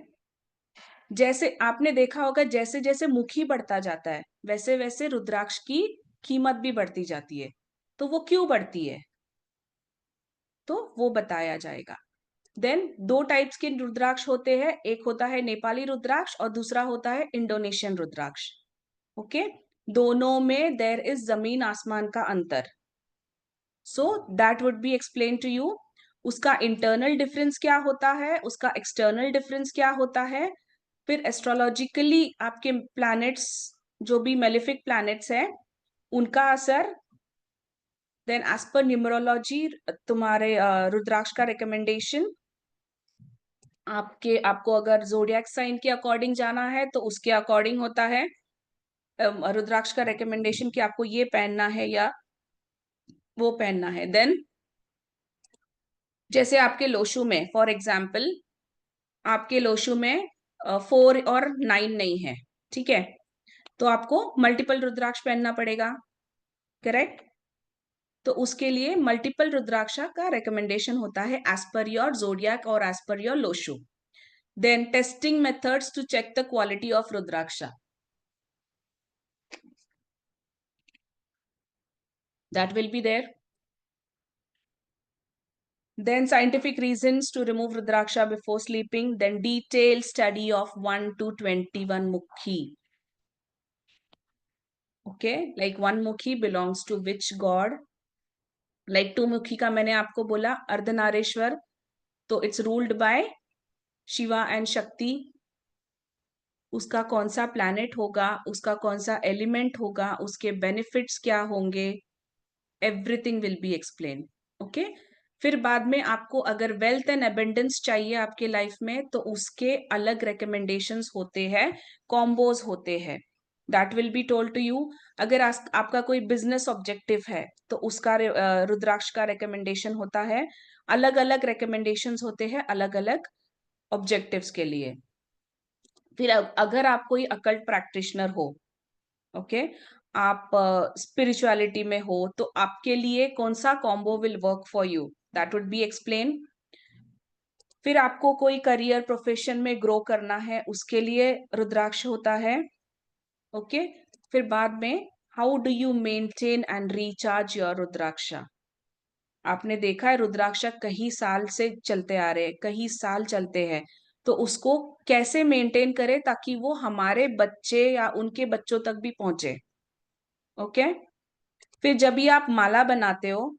Speaker 2: जैसे आपने देखा होगा, जैसे जैसे मुखी बढ़ता जाता है वैसे वैसे रुद्राक्ष की कीमत भी बढ़ती जाती है। तो वो क्यों बढ़ती है, तो वो बताया जाएगा। देन दो टाइप्स के रुद्राक्ष होते हैं, एक होता है नेपाली रुद्राक्ष और दूसरा होता है इंडोनेशियन रुद्राक्ष। ओके, दोनों में देयर इज जमीन आसमान का अंतर। So that would be explain to you. उसका इंटरनल डिफरेंस क्या होता है, उसका एक्सटर्नल डिफरेंस क्या होता है, फिर एस्ट्रोलॉजिकली आपके प्लैनेट्स, जो भी मेलिफिक प्लैनेट्स हैं, उनका असर। देन एज पर न्यूमरोलॉजी, तुम्हारे रुद्राक्ष का रिकमेंडेशन, आपको अगर जोडियाक साइन के अकॉर्डिंग जाना है तो उसके अकॉर्डिंग होता है रुद्राक्ष का रिकमेंडेशन, कि आपको ये पहनना है या वो पहनना है। देन जैसे आपके लोशु में, फॉर एग्जाम्पल आपके लोशु में 4 और 9 नहीं है, ठीक है, तो आपको मल्टीपल रुद्राक्ष पहनना पड़ेगा, करेक्ट। तो उसके लिए मल्टीपल रुद्राक्षा का रिकमेंडेशन होता है एज पर योर जोडियाक और एज पर your Lo Shu. Then testing methods to check the quality of rudraksha, that will be there. Then scientific reasons to remove rudraksha before sleeping. Then detailed study of 1 to 21 mukhi. Okay, like one mukhi belongs to which god. Like 2 mukhi का मैंने आपको बोला अर्धनारेश्वर, तो it's ruled by Shiva and शक्ति। उसका कौन सा planet होगा, उसका कौन सा एलिमेंट होगा, उसके बेनिफिट्स क्या होंगे, everything will be explain. Okay, फिर बाद में आपको अगर वेल्थ एंड अबेंडेंस चाहिए आपके लाइफ में, तो उसके अलग रिकमेंडेशंस होते हैं, कॉम्बोज होते हैं। That will be told to you. अगर आपका कोई बिजनेस ऑब्जेक्टिव है तो उसका रुद्राक्ष का रिकमेंडेशन होता है। अलग अलग रिकमेंडेशंस होते हैं अलग अलग ऑब्जेक्टिव्स के लिए। फिर अगर आप कोई अकल्ट प्रैक्टिशनर हो, ओके, आप स्पिरिचुअलिटी में हो, तो आपके लिए कौन सा combo will work for you, that would be explain. फिर आपको कोई करियर प्रोफेशन में ग्रो करना है, उसके लिए रुद्राक्ष होता है, ओके। फिर बाद में how do you maintain and recharge your rudraksha. आपने देखा है रुद्राक्षा कई साल से चलते आ रहे हैं, कई साल चलते हैं, तो उसको कैसे मेंटेन करें ताकि वो हमारे बच्चे या उनके बच्चों तक भी पहुंचे, ओके। फिर जब भी आप माला बनाते हो,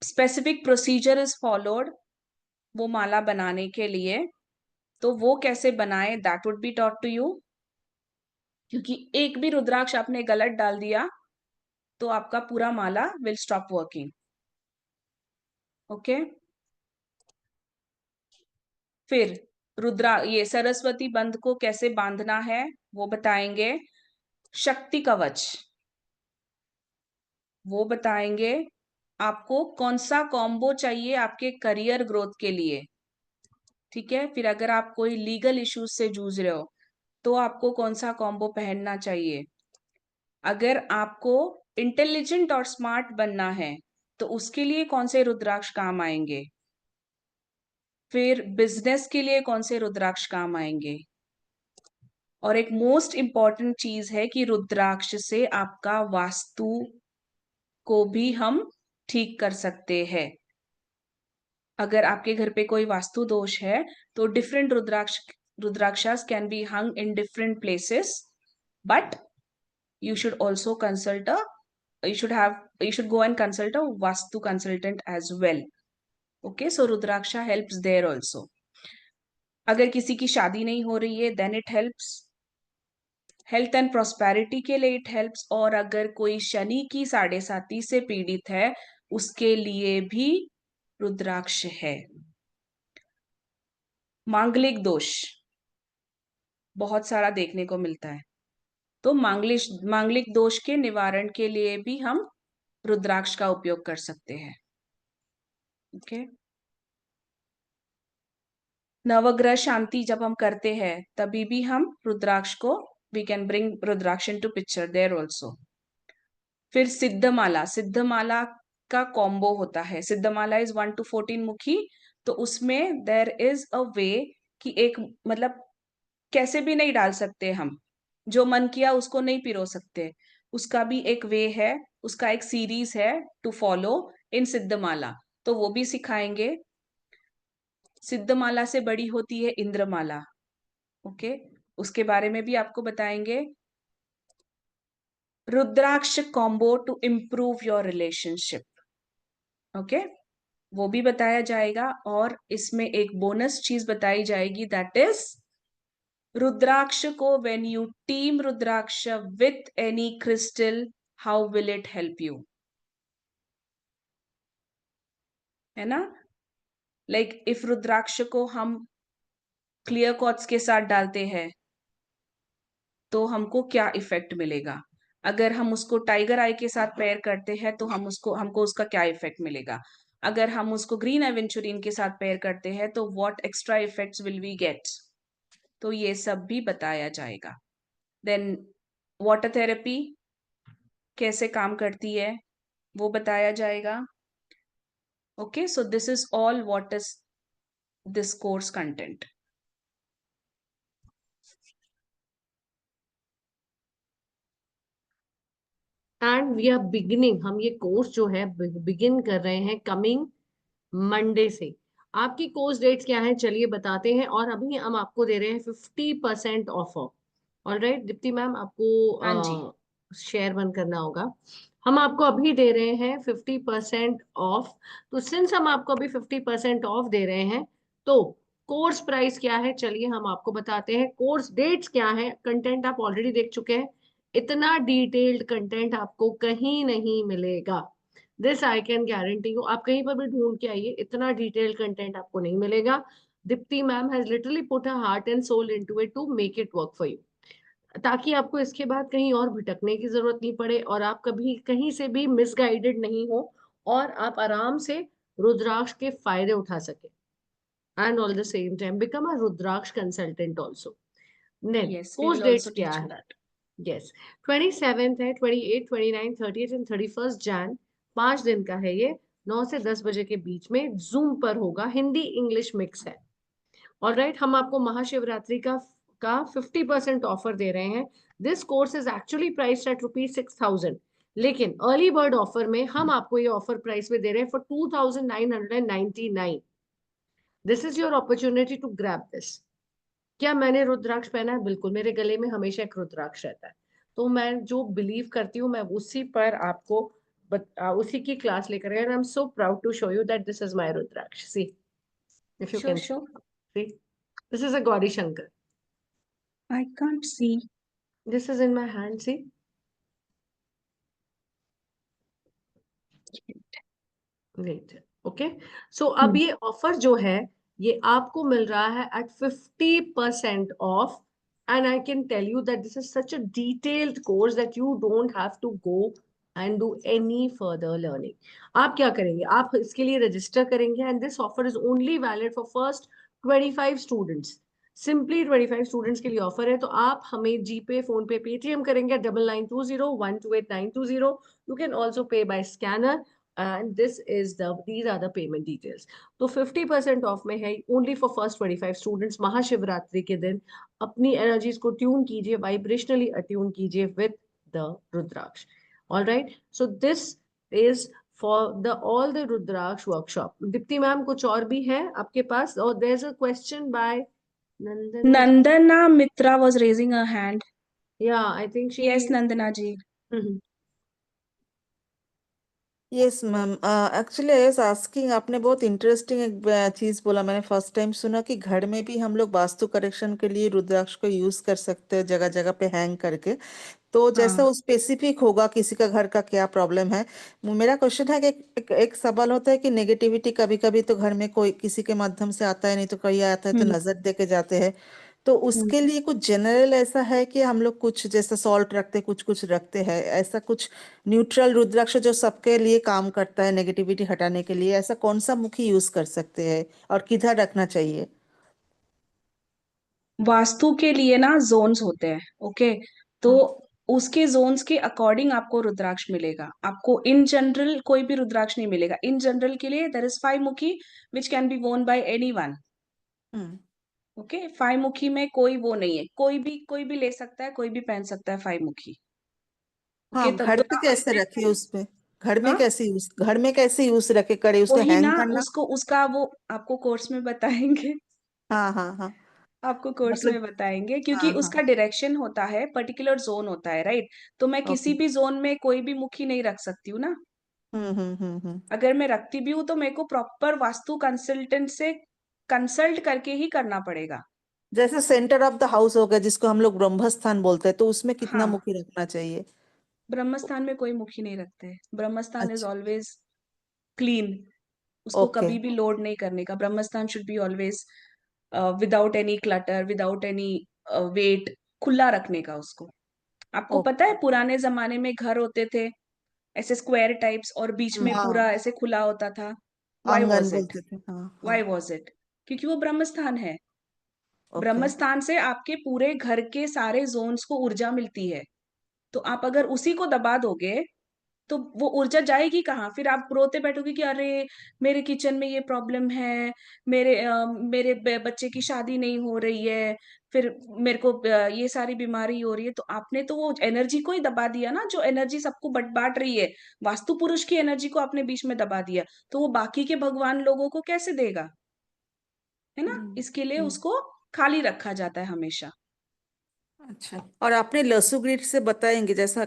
Speaker 2: स्पेसिफिक प्रोसीजर इज फॉलोड वो माला बनाने के लिए, तो वो कैसे बनाए that would be taught to you. क्योंकि एक भी रुद्राक्ष आपने गलत डाल दिया तो आपका पूरा माला विल स्टॉप वर्किंग, ओके। फिर ये सरस्वती बंध को कैसे बांधना है वो बताएंगे। शक्ति कवच वो बताएंगे। आपको कौन सा कॉम्बो चाहिए आपके करियर ग्रोथ के लिए, ठीक है। फिर अगर आप कोई लीगल इश्यूज से जूझ रहे हो तो आपको कौन सा कॉम्बो पहनना चाहिए। अगर आपको इंटेलिजेंट और स्मार्ट बनना है तो उसके लिए कौन से रुद्राक्ष काम आएंगे। फिर बिजनेस के लिए कौन से रुद्राक्ष काम आएंगे। और एक मोस्ट इंपॉर्टेंट चीज है कि रुद्राक्ष से आपका वास्तु को भी हम ठीक कर सकते हैं। अगर आपके घर पे कोई वास्तु दोष है तो different rudrakshas can be hung in different places, but you should also consult a you should go and consult a vastu consultant as well, okay। so rudraksha helps there also। अगर किसी की शादी नहीं हो रही है then it helps। Health and prosperity के लिए इट हेल्प्स। और अगर कोई शनि की 7.5 से पीड़ित है उसके लिए भी रुद्राक्ष है। मांगलिक दोष बहुत सारा देखने को मिलता है, तो मांगलिक दोष के निवारण के लिए भी हम रुद्राक्ष का उपयोग कर सकते हैं, ओके। नवग्रह शांति जब हम करते हैं तभी भी हम रुद्राक्ष को we can bring rudraksha into picture there also. फिर सिद्धमाला का कॉम्बो होता है। सिद्धमाला इज 1 to 14 मुखी, तो उसमें देयर इज अ वे कि एक मतलब कैसे भी नहीं डाल सकते हम, जो मन किया उसको नहीं पिरो सकते, उसका भी एक वे है, उसका एक सीरीज है टू फॉलो इन सिद्धमाला, तो वो भी सिखाएंगे। सिद्धमाला से बड़ी होती है इंद्रमाला, ओके, उसके बारे में भी आपको बताएंगे। Rudraksha combo to improve your relationship, okay, वो भी बताया जाएगा। और इसमें एक बोनस चीज बताई जाएगी दैट इज रुद्राक्ष को when you team rudraksha with any crystal how will it help you, है ना। लाइक इफ रुद्राक्ष को हम क्लियर क्वार्ट्ज के साथ डालते हैं तो हमको क्या इफेक्ट मिलेगा। अगर हम उसको टाइगर आई के साथ पेयर करते हैं तो हमको उसका क्या इफेक्ट मिलेगा। अगर हम उसको ग्रीन एवेंचुरिन के साथ पेयर करते हैं तो what extra effects will we get, तो ये सब भी बताया जाएगा। देन वाटर थेरेपी कैसे काम करती है वो बताया जाएगा, okay. So this is all what is this course content.
Speaker 1: And we are beginning, हम ये कोर्स जो है बिगिन कर रहे हैं कमिंग मंडे से। आपकी कोर्स डेट्स क्या है चलिए बताते हैं। और अभी हम आपको दे रहे हैं 50% ऑफर। ऑलराइट दीप्ति मैम,
Speaker 2: हाँ जी,
Speaker 1: आपको शेयर बंद करना होगा। हम आपको अभी दे रहे हैं 50% ऑफ। तो सिंस हम आपको अभी 50% ऑफ दे रहे हैं तो कोर्स प्राइस क्या है चलिए हम आपको बताते हैं। कोर्स डेट्स क्या है, कंटेंट आप ऑलरेडी देख चुके हैं। इतना डिटेल्ड कंटेंट आपको कहीं नहीं मिलेगा। This I can guarantee you. आप कहीं पर भी ढूंढ के आइए, इतना डिटेल कंटेंट आपको नहीं मिलेगा। Deepti ma'am has literally put her heart and soul into it to make it work for you. ताकि आपको इसके बाद कहीं और भटकने की जरूरत नहीं पड़े और आप कभी कहीं से भी मिसगाइडेड नहीं हो और आप आराम से रुद्राक्ष के फायदे उठा सके and all the same time become a rudraksha consultant also. Next
Speaker 2: Yes, we
Speaker 1: course
Speaker 2: will
Speaker 1: dates
Speaker 2: also
Speaker 1: क्या
Speaker 2: teach you
Speaker 1: है?
Speaker 2: that.
Speaker 1: यस 27th है, 28, 29, 30 एंड 31 जैन, 5 दिन का है ये। 9 से 10 बजे के बीच में जूम पर होगा, हिंदी इंग्लिश मिक्स है। ऑलराइट, हम आपको महाशिवरात्रि का 50% ऑफर दे रहे हैं। This course is actually priced eight ₹6,000, लेकिन अर्ली बर्ड ऑफर में हम आपको ये ऑफर प्राइस में दे रहे हैं for 2,999। This is your opportunity to grab this. क्या मैंने रुद्राक्ष पहना है? बिल्कुल, मेरे गले में हमेशा एक रुद्राक्ष रहता है। तो मैं जो बिलीव करती हूँ मैं उसी पर आपको उसी की क्लास लेकर आई, and I am so proud to show you that this is my rudraksha. See, if you
Speaker 2: Sure,
Speaker 1: can
Speaker 2: sure.
Speaker 1: See, this is a Gauri Shankar.
Speaker 2: I can't see.
Speaker 1: This is in my hand, see? Great. Okay. So अब ये offer जो है ये आपको मिल रहा है at 50% off, and I can tell you that this is such a detailed course that you don't have to go and do any further learning. आप क्या करेंगे? आप इसके लिए रजिस्टर करेंगे and this offer is only valid for first 25 students. Simply 25 students के लिए offer है। तो आप हमें जीपे, फोन पे, पेटीएम करेंगे 9920128920। You can also pay by scanner and these are the payment details. तो 50% ऑफ में है only for first 25 students. Mahashivratri के दिन अपनी एनर्जीज को ट्यून कीजिए, वाइब्रेशनली अट्यून कीजिए with the rudraksha. All right, so this is for the all the rudraksha workshop. Deepti ma'am, कुछ और भी है आपके पास? और there is a question by Nandana.
Speaker 2: Nandana Mitra was raising her hand.
Speaker 1: Yeah, I think she.
Speaker 2: Yes, Nandana ji.
Speaker 1: Mhm.
Speaker 4: Yes ma'am, actually I was asking, आपने बहुत interesting एक चीज बोला, मैंने फर्स्ट टाइम सुना कि घर में भी हम लोग वास्तु करेक्शन के लिए रुद्राक्ष को यूज कर सकते हैं जगह जगह पे हैंग करके। तो जैसा
Speaker 2: हाँ.
Speaker 4: वो स्पेसिफिक होगा किसी का घर का क्या प्रॉब्लम है। मेरा क्वेश्चन है कि एक सवाल होता है कि नेगेटिविटी कभी कभी तो घर में कोई किसी के माध्यम से आता है, नहीं तो कोई आता है तो
Speaker 2: हम्म.
Speaker 4: नजर दे के जाते हैं। तो उसके लिए कुछ जनरल ऐसा है कि हम लोग कुछ जैसे सॉल्ट रखते कुछ कुछ रखते हैं, ऐसा कुछ न्यूट्रल रुद्राक्ष जो सबके लिए काम करता है नेगेटिविटी हटाने के लिए, ऐसा कौन सा मुखी यूज कर सकते हैं और किधर रखना चाहिए?
Speaker 2: वास्तु के लिए ना जोन्स होते हैं, ओके? तो
Speaker 1: हाँ।
Speaker 2: उसके जोन्स के अकॉर्डिंग आपको रुद्राक्ष मिलेगा। आपको इन जनरल कोई भी रुद्राक्ष नहीं मिलेगा। इन जनरल के लिए देयर इज 5 मुखी विच कैन बी वोन बाय एनीवन।
Speaker 4: हम्म।
Speaker 2: ओके, 5 मुखी में कोई वो नहीं है, कोई भी ले सकता है, कोई भी पहन सकता है 5 मुखी। ओके,
Speaker 4: हाँ,
Speaker 2: तो
Speaker 4: घर पे कैसे
Speaker 2: आपने,
Speaker 4: रखे उसमें? घर में
Speaker 2: हाँ,
Speaker 4: कैसे यूज, घर में कैसे यूज रखे करे उसको
Speaker 2: वही ना,
Speaker 4: हैंग करना?
Speaker 2: उसको उसका वो आपको कोर्स में बताएंगे।
Speaker 4: हाँ हाँ हाँ।
Speaker 2: आपको कोर्स में
Speaker 4: मतलब
Speaker 2: बताएंगे, क्योंकि
Speaker 4: हाँ हाँ।
Speaker 2: उसका डायरेक्शन होता है, पर्टिकुलर जोन होता है, राइट? तो मैं
Speaker 4: ओके।
Speaker 2: किसी भी जोन में कोई भी मुखी नहीं रख सकती हूँ ना।
Speaker 4: हम्म।
Speaker 2: अगर मैं रखती भी हूँ तो मेरे को प्रॉपर वास्तु कंसल्टेंट से कंसल्ट करके ही करना पड़ेगा।
Speaker 4: जैसे सेंटर ऑफ द हाउस हो गया जिसको हम लोग ब्रह्म स्थान बोलते हैं, तो उसमें कितना
Speaker 2: हाँ,
Speaker 4: मुखी रखना चाहिए?
Speaker 2: ब्रह्म स्थान में कोई मुखी नहीं रखते हैं। ब्रह्म स्थान इज
Speaker 4: अच्छा।
Speaker 2: Always clean. उसको
Speaker 4: ओके।
Speaker 2: कभी भी लोड नहीं करने का। Brahmasthan should be always without any clutter, without any weight, खुला रखने का उसको। आपको पता है
Speaker 4: ओके।
Speaker 2: पुराने जमाने में घर होते थे ऐसे स्क्वायर टाइप्स और बीच में
Speaker 4: हाँ,
Speaker 2: पूरा ऐसे खुला होता था? व्हाई
Speaker 4: आंगन
Speaker 2: वॉज इट?
Speaker 4: बोलते थे, हाँ हाँ।
Speaker 2: Why was it? क्योंकि वो ब्रह्म स्थान है।
Speaker 4: ओके।
Speaker 2: ब्रह्म स्थान से आपके पूरे घर के सारे जोन्स को ऊर्जा मिलती है। तो आप अगर उसी को दबा दोगे तो वो ऊर्जा जाएगी कहाँ? फिर आप रोते बैठोगे कि अरे मेरे किचन में ये प्रॉब्लम है, मेरे बच्चे की शादी नहीं हो रही है, फिर मेरे को ये सारी बीमारी हो रही है। तो आपने तो वो एनर्जी को ही दबा दिया ना, जो एनर्जी सबको बट बांट रही है। वास्तु पुरुष की एनर्जी को आपने बीच में दबा दिया, तो वो बाकी के भगवान लोगों को कैसे देगा? है ना?
Speaker 4: हम्म।
Speaker 2: इसके लिए
Speaker 4: हम्म।
Speaker 2: उसको खाली रखा जाता है हमेशा।
Speaker 4: अच्छा, और आपने लसु ग्रिड से बताएंगे जैसा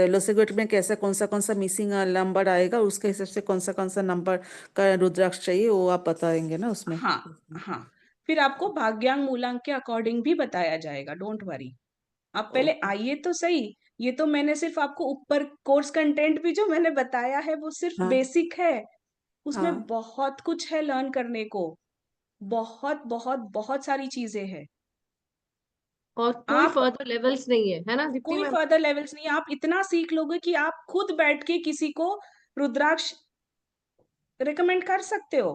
Speaker 4: लसु ग्रिड में कैसा कौन सा मिसिंग नंबर आएगा, उसके हिसाब से कौन सा नंबर का रुद्राक्ष चाहिए, वो आप बताएंगे ना उसमें?
Speaker 2: हाँ, हाँ। फिर आपको भाग्यांग मूलांक के अकॉर्डिंग भी बताया जाएगा, डोंट वरी। आप पहले
Speaker 4: ओके।
Speaker 2: आइए तो सही। ये तो मैंने सिर्फ आपको ऊपर कोर्स कंटेंट भी जो मैंने बताया है वो सिर्फ
Speaker 4: हाँ
Speaker 2: बेसिक है। उसमें
Speaker 4: हाँ।
Speaker 2: बहुत कुछ है लर्न करने को। बहुत बहुत बहुत सारी चीजें हैं।
Speaker 1: और कोई
Speaker 2: आप
Speaker 1: फर्दर लेवल्स नहीं है ना दीप्ति
Speaker 2: कोई
Speaker 1: मैम?
Speaker 2: फर्दर लेवल्स नहीं, आप इतना सीख लोगे कि आप खुद बैठ के किसी को रुद्राक्ष रिकमेंड कर सकते हो,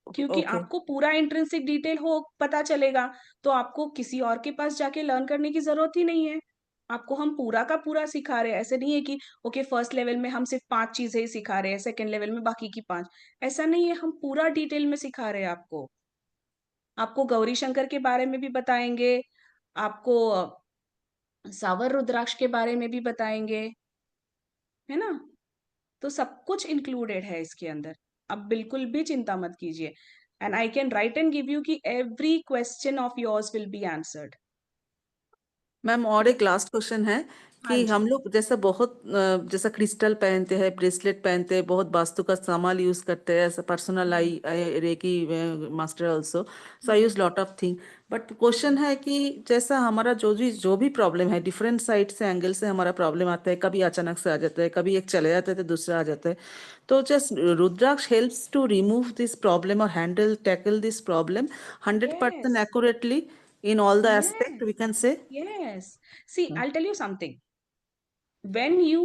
Speaker 2: क्योंकि
Speaker 4: ओके।
Speaker 2: आपको पूरा इंट्रिंसिक डिटेल हो पता चलेगा, तो आपको किसी और के पास जाके लर्न करने की जरूरत ही नहीं है। आपको हम पूरा का पूरा सिखा रहे हैं, ऐसे नहीं है कि ओके फर्स्ट लेवल में हम सिर्फ 5 चीजें ही सिखा रहे हैं, सेकंड लेवल में बाकी की 5, ऐसा नहीं है, हम पूरा डिटेल में सिखा रहे हैं आपको। आपको गौरी शंकर के बारे में भी बताएंगे, आपको सावर रुद्राक्ष के बारे में भी बताएंगे, है ना। तो सब कुछ इंक्लूडेड है इसके अंदर, आप बिल्कुल भी चिंता मत कीजिए। And I can write and give you कि every question of yours will be answered.
Speaker 4: Ma'am और एक लास्ट क्वेश्चन है
Speaker 2: हाँ
Speaker 4: कि
Speaker 2: जी।
Speaker 4: हम लोग जैसा बहुत जैसा क्रिस्टल पहनते हैं, ब्रेसलेट पहनते हैं, बहुत वास्तु का सामान यूज करते हैं, ऐसा personal I reiki master also, so I use lot of thing. But question है कि जैसा हमारा जो भी प्रॉब्लम है, डिफरेंट साइड से एंगल से हमारा प्रॉब्लम आता है, कभी अचानक से आ जाता है, कभी एक चले जाता है तो दूसरा आ जाता है। तो just rudraksha helps to remove this problem और handle tackle this problem 100%
Speaker 2: yes,
Speaker 4: accurately in all the aspect, we
Speaker 2: yes,
Speaker 4: can say.
Speaker 2: Yes. See I tell you something, when you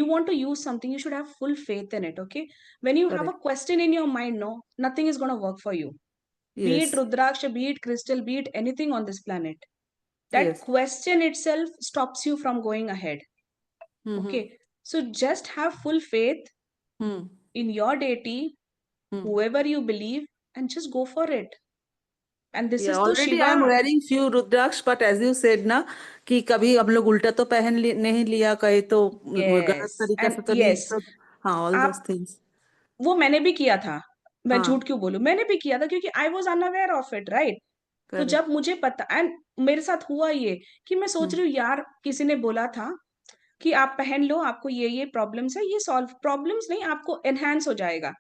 Speaker 2: want to use something, you should have full faith in it, okay? When you have a
Speaker 4: Correct.
Speaker 2: question in your mind, no, nothing is going to work for you, be it
Speaker 4: Yes.
Speaker 2: rudraksha, be it crystal, be it anything on this planet. That
Speaker 4: Yes.
Speaker 2: question itself stops you from going ahead,
Speaker 4: Mm-hmm.
Speaker 2: okay? So just have full faith
Speaker 4: Hmm.
Speaker 2: in your deity,
Speaker 4: Hmm.
Speaker 2: whoever you believe, and just go for it. And this
Speaker 4: Yeah,
Speaker 2: is the
Speaker 4: already I am
Speaker 2: Shiva.
Speaker 4: wearing few Rudraksh, but as you said ना कि कभी हम लोग उल्टा तो नहीं लिया, कहीं तो गलत
Speaker 2: Yes,
Speaker 4: तरीका से
Speaker 2: and
Speaker 4: तो नहीं,
Speaker 2: yes,
Speaker 4: तो हाँ, all those
Speaker 2: आप
Speaker 4: things.
Speaker 2: वो मैंने भी किया था, मैं
Speaker 4: हाँ,
Speaker 2: झूठ क्यों बोलूं, मैंने भी किया था क्योंकि I was unaware of it, right. तो
Speaker 4: correct.
Speaker 2: जब मुझे पता, एंड मेरे साथ हुआ ये कि मैं सोच
Speaker 4: Hmm.
Speaker 2: रही हूँ यार, किसी ने बोला था कि आप पहन लो, आपको ये प्रॉब्लम्स है, ये सॉल्व, प्रॉब्लम्स नहीं, आपको एनहांस हो जाएगा।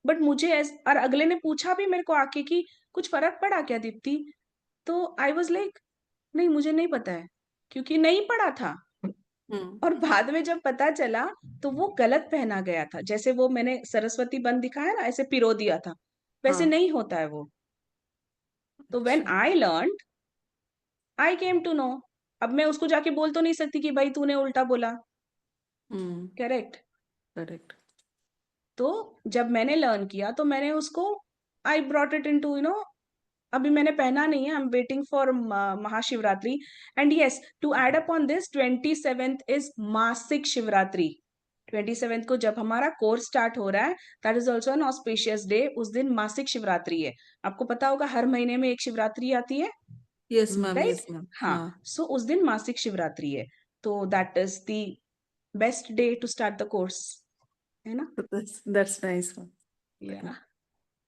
Speaker 2: बट मुझे और अगले ने पूछा भी मेरे को आके कि कुछ फर्क पड़ा क्या दीप्ति, तो आई वॉज लाइक नहीं, मुझे नहीं पता है, क्योंकि नहीं पड़ा था।
Speaker 4: Hmm.
Speaker 2: और बाद में जब पता चला तो वो गलत पहना गया था, जैसे वो मैंने सरस्वती बंद दिखाया ना, ऐसे पिरो दिया था, वैसे
Speaker 4: हाँ,
Speaker 2: नहीं होता है वो। तो व्हेन
Speaker 4: अच्छा।
Speaker 2: I learn, I came to know. अब मैं उसको जाके बोल तो नहीं सकती कि भाई तूने उल्टा बोला,
Speaker 4: Hmm.
Speaker 2: करेक्ट।
Speaker 4: Correct.
Speaker 2: तो जब मैंने लर्न किया तो मैंने उसको, आई ब्रॉट इट इनटू अभी मैंने पहना नहीं है, I am waiting for Mahashivratri. And yes, to add up on this, 27th is Masik Shivratri. 27th को जब हमारा कोर्स स्टार्ट हो रहा है, that is also an auspicious day, उस दिन मासिक शिवरात्रि है। आपको पता होगा हर महीने में एक शिवरात्रि आती है,
Speaker 4: Yes, ma'am.
Speaker 2: Right.
Speaker 4: Yes, ma'am.
Speaker 2: हाँ,
Speaker 4: हाँ.
Speaker 2: सो उस दिन मासिक शिवरात्रि है, तो that is the best day to start the course, है ना।
Speaker 4: That's nice, ma'am.
Speaker 2: या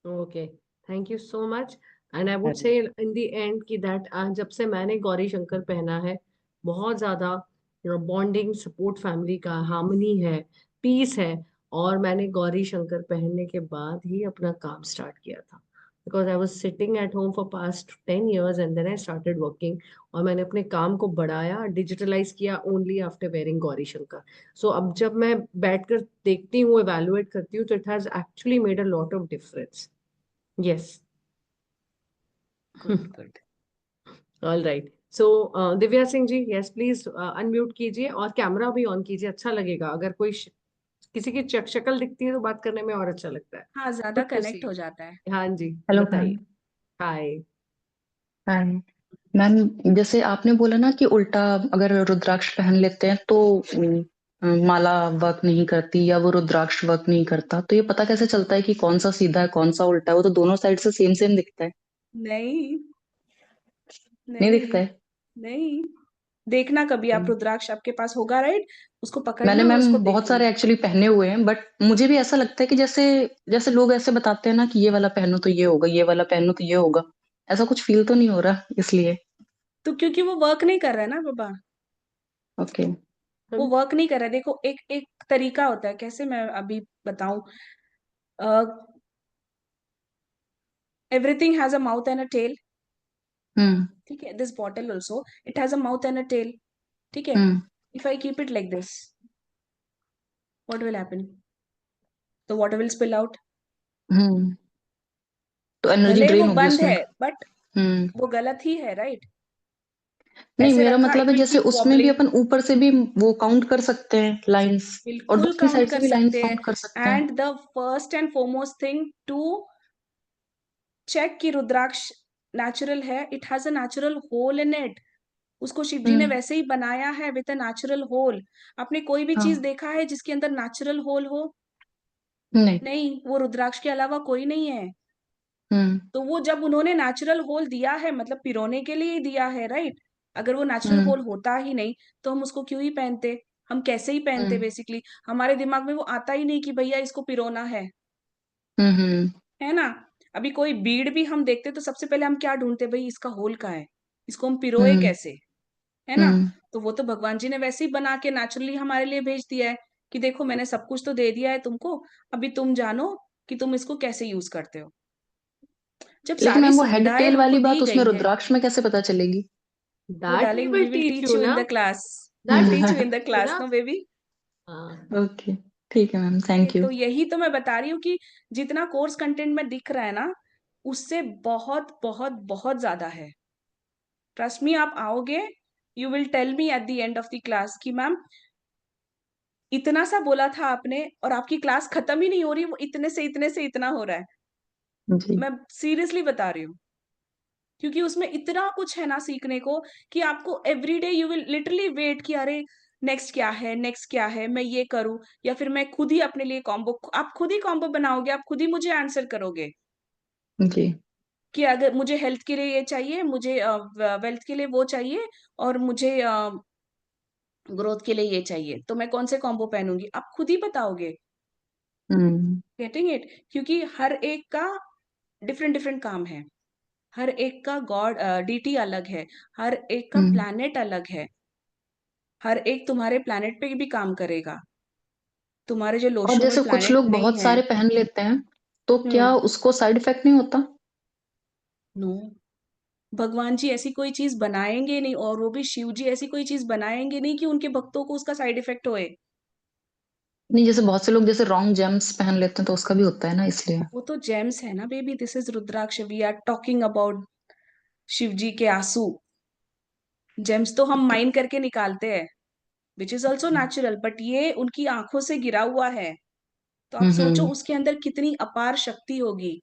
Speaker 1: okay, thank you so much. And I would say in the end कि दैट जब से मैंने गौरी शंकर पहना है, बहुत ज्यादा बॉन्डिंग, सपोर्ट, फैमिली का हार्मनी है, पीस है। और मैंने गौरी शंकर पहनने के बाद ही अपना काम स्टार्ट किया था, because I was sitting at home for past 10 years and then I started working. और मैंने अपने काम को बढ़ाया, डिजिटलाइज किया only after wearing Gauri Shankar. So अब जब मैं बैठकर देखती हूँ, एवेलुएट करती हूँ, तो it has actually made a lot of difference. Yes.
Speaker 2: Good good.
Speaker 1: All right. So Divya Singh ji, yes please unmute कीजिए और कैमरा भी ऑन कीजिए, अच्छा लगेगा। अगर कोई किसी की शक्ल दिखती है तो बात करने में और अच्छा लगता है।
Speaker 2: हाँ, ज्यादा
Speaker 1: गुड टू
Speaker 2: कनेक्ट
Speaker 1: सी।
Speaker 2: हो जाता है।
Speaker 1: हाँ जी,
Speaker 7: हेलो
Speaker 1: बताइए।
Speaker 7: मैम।
Speaker 1: हाय।
Speaker 7: हाय मैम, जैसे आपने बोला ना कि उल्टा अगर रुद्राक्ष पहन लेते हैं तो माला वर्क नहीं करती या वो रुद्राक्ष वर्क नहीं करता, तो ये पता कैसे चलता है कि कौन सा सीधा है कौन सा उल्टा है? वो तो दोनों साइड से सेम सेम दिखता है।
Speaker 2: नहीं,
Speaker 7: नहीं
Speaker 2: नहीं,
Speaker 7: दिखता है।
Speaker 2: नहीं, देखना कभी आप,
Speaker 7: हम्म।
Speaker 2: रुद्राक्ष आपके पास होगा, राइट, उसको
Speaker 7: मैंने
Speaker 2: पकड़ना और
Speaker 7: मैम
Speaker 2: उसको
Speaker 7: बहुत
Speaker 2: देखना।
Speaker 7: सारे एक्चुअली पहने हुए हैं, बट मुझे भी ऐसा लगता है कि जैसे जैसे लोग ऐसे बताते हैं ना कि ये वाला पहनो तो ये होगा, ये वाला पहनो तो ये होगा, ऐसा कुछ फील तो नहीं हो रहा इसलिए।
Speaker 2: तो क्योंकि वो वर्क नहीं कर रहा है ना बाबा,
Speaker 7: ओके।
Speaker 2: वो वर्क नहीं कर रहा है। देखो, एक एक तरीका होता है, कैसे मैं अभी बताऊं, everything has a mouth and a tail,
Speaker 7: hmm.
Speaker 2: ठीक है, this bottle also it has a mouth and a tail, ठीक है।
Speaker 7: Hmm.
Speaker 2: If I keep it like this, what will happen? The water will spill out,
Speaker 7: hmm. तो energy
Speaker 2: भले
Speaker 7: drain
Speaker 2: वो
Speaker 7: होगी
Speaker 2: बंद
Speaker 7: उसमें।
Speaker 2: है बट
Speaker 7: हम्म।
Speaker 2: वो गलत ही है, राइट?
Speaker 7: नहीं,
Speaker 2: ऐसे
Speaker 7: मेरा
Speaker 2: रखा
Speaker 7: मतलब
Speaker 2: इट
Speaker 7: है
Speaker 2: विल
Speaker 7: जैसे
Speaker 2: कीप
Speaker 7: उसमें भी
Speaker 2: वॉबलिंग।
Speaker 7: अपन ऊपर से भी वो काउंट कर सकते हैं लाइंस, और
Speaker 2: बिल्कुल
Speaker 7: दूसरी
Speaker 2: काउंट
Speaker 7: साइड से
Speaker 2: कर
Speaker 7: भी लाइंस
Speaker 2: सकते हैं।
Speaker 7: काउंट कर सकते हैं।
Speaker 2: And the first and foremost thing to check कि रुद्राक्ष नेचुरल है, it has a natural hole in it. उसको शिव जी ने
Speaker 7: हम्म।
Speaker 2: वैसे ही बनाया है विद अ नेचुरल होल। आपने कोई भी चीज
Speaker 7: हाँ।
Speaker 2: देखा है जिसके अंदर नेचुरल होल हो?
Speaker 7: नहीं।
Speaker 2: नहीं, वो रुद्राक्ष के अलावा कोई नहीं है।
Speaker 7: हम्म।
Speaker 2: तो वो जब उन्होंने नेचुरल होल दिया है मतलब पिरोने के लिए ही दिया है, राइट? अगर वो नेचुरल
Speaker 7: हम्म।
Speaker 2: होल होता ही नहीं तो हम उसको क्यों ही पहनते? हम कैसे ही पहनते?
Speaker 7: हम्म।
Speaker 2: बेसिकली हमारे दिमाग में वो आता ही नहीं कि भैया इसको पिरोना
Speaker 7: हम्म।
Speaker 2: है ना? अभी कोई बीड़ भी हम देखते तो सबसे पहले हम क्या ढूंढते, भाई इसका होल कहाँ है, इसको हम पिरोए
Speaker 7: हम्म।
Speaker 2: कैसे, है ना?
Speaker 7: हम्म।
Speaker 2: तो वो तो भगवान जी ने वैसे ही बना के नेचुरली हमारे लिए भेज दिया है कि देखो मैंने सब कुछ तो दे दिया है तुमको, अभी तुम जानो कि तुम इसको कैसे यूज करते हो। जब
Speaker 7: लेकिन
Speaker 2: सारी
Speaker 7: मैम वो हेड
Speaker 2: सुविधाएं
Speaker 7: टेल
Speaker 2: हमको
Speaker 7: वाली
Speaker 2: दी
Speaker 7: बात उसमें
Speaker 2: गई है,
Speaker 7: रुद्राक्ष में कैसे पता चलेगी?
Speaker 2: वो
Speaker 1: That we
Speaker 2: darling we
Speaker 1: will
Speaker 2: will
Speaker 1: teach
Speaker 2: teach
Speaker 1: you,
Speaker 2: you in
Speaker 1: na?
Speaker 2: The class. Will
Speaker 1: That we
Speaker 2: teach
Speaker 1: will
Speaker 2: you in the
Speaker 1: teach you,
Speaker 2: class,
Speaker 1: na?
Speaker 2: No baby.
Speaker 1: हाँ,
Speaker 7: ओके, ठीक है मैम, थैंक यू।
Speaker 2: तो यही तो मैं बता रही हूँ कि जितना कोर्स कंटेंट में दिख रहा है ना, उससे बहुत बहुत बहुत ज्यादा है। ट्रस्ट मी, आप आओगे, you will tell me at the end of the class कि मैम इतना सा बोला था आपने और आपकी क्लास खत्म ही नहीं हो रही, वो इतने से इतना हो रहा है।
Speaker 7: जी।
Speaker 2: मैं सीरियसली बता रही हूँ, क्योंकि उसमें इतना कुछ है ना सीखने को कि आपको everyday you will literally wait कि अरे नेक्स्ट क्या है, नेक्स्ट क्या है, मैं ये करूं या फिर मैं खुद ही अपने लिए कॉम्बो, आप खुद ही कॉम्बो बनाओगे, आप खुद ही मुझे आंसर करोगे
Speaker 7: जी।
Speaker 2: कि अगर मुझे हेल्थ के लिए ये चाहिए, मुझे वेल्थ के लिए वो चाहिए, और मुझे ग्रोथ के लिए ये चाहिए, तो मैं कौन से कॉम्बो पहनूंगी, आप खुद ही बताओगे।
Speaker 7: हम्म।
Speaker 2: Getting it? क्योंकि हर एक का डिफरेंट डिफरेंट काम है, हर एक का गॉड डीटी अलग है, हर एक का
Speaker 7: हम्म।
Speaker 2: प्लैनेट अलग है, हर एक तुम्हारे प्लैनेट पे भी काम करेगा। तुम्हारे जो
Speaker 7: और
Speaker 2: लोशो में
Speaker 7: जैसे कुछ
Speaker 2: प्लैनेट
Speaker 7: लोग
Speaker 2: नहीं
Speaker 7: बहुत
Speaker 2: है।
Speaker 7: सारे पहन लेते हैं, तो क्या
Speaker 2: हम्म।
Speaker 7: उसको साइड इफेक्ट नहीं होता?
Speaker 2: नो, भगवान जी ऐसी कोई चीज बनाएंगे नहीं, और वो भी शिव जी ऐसी कोई चीज बनाएंगे नहीं कि उनके भक्तों को उसका साइड इफेक्ट होए।
Speaker 7: नहीं, जैसे बहुत से लोग जैसे रॉन्ग जेम्स पहन लेते हैं तो उसका भी होता है ना, इसलिए।
Speaker 2: वो तो जेम्स है ना baby, this is rudraksha, we are talking about Shiv ji के आंसू। जेम्स तो हम माइन करके निकालते हैं, which is also natural, but ये उनकी आंखों से गिरा हुआ है। तो आप सोचो
Speaker 7: हम्म।
Speaker 2: उसके अंदर कितनी अपार शक्ति होगी।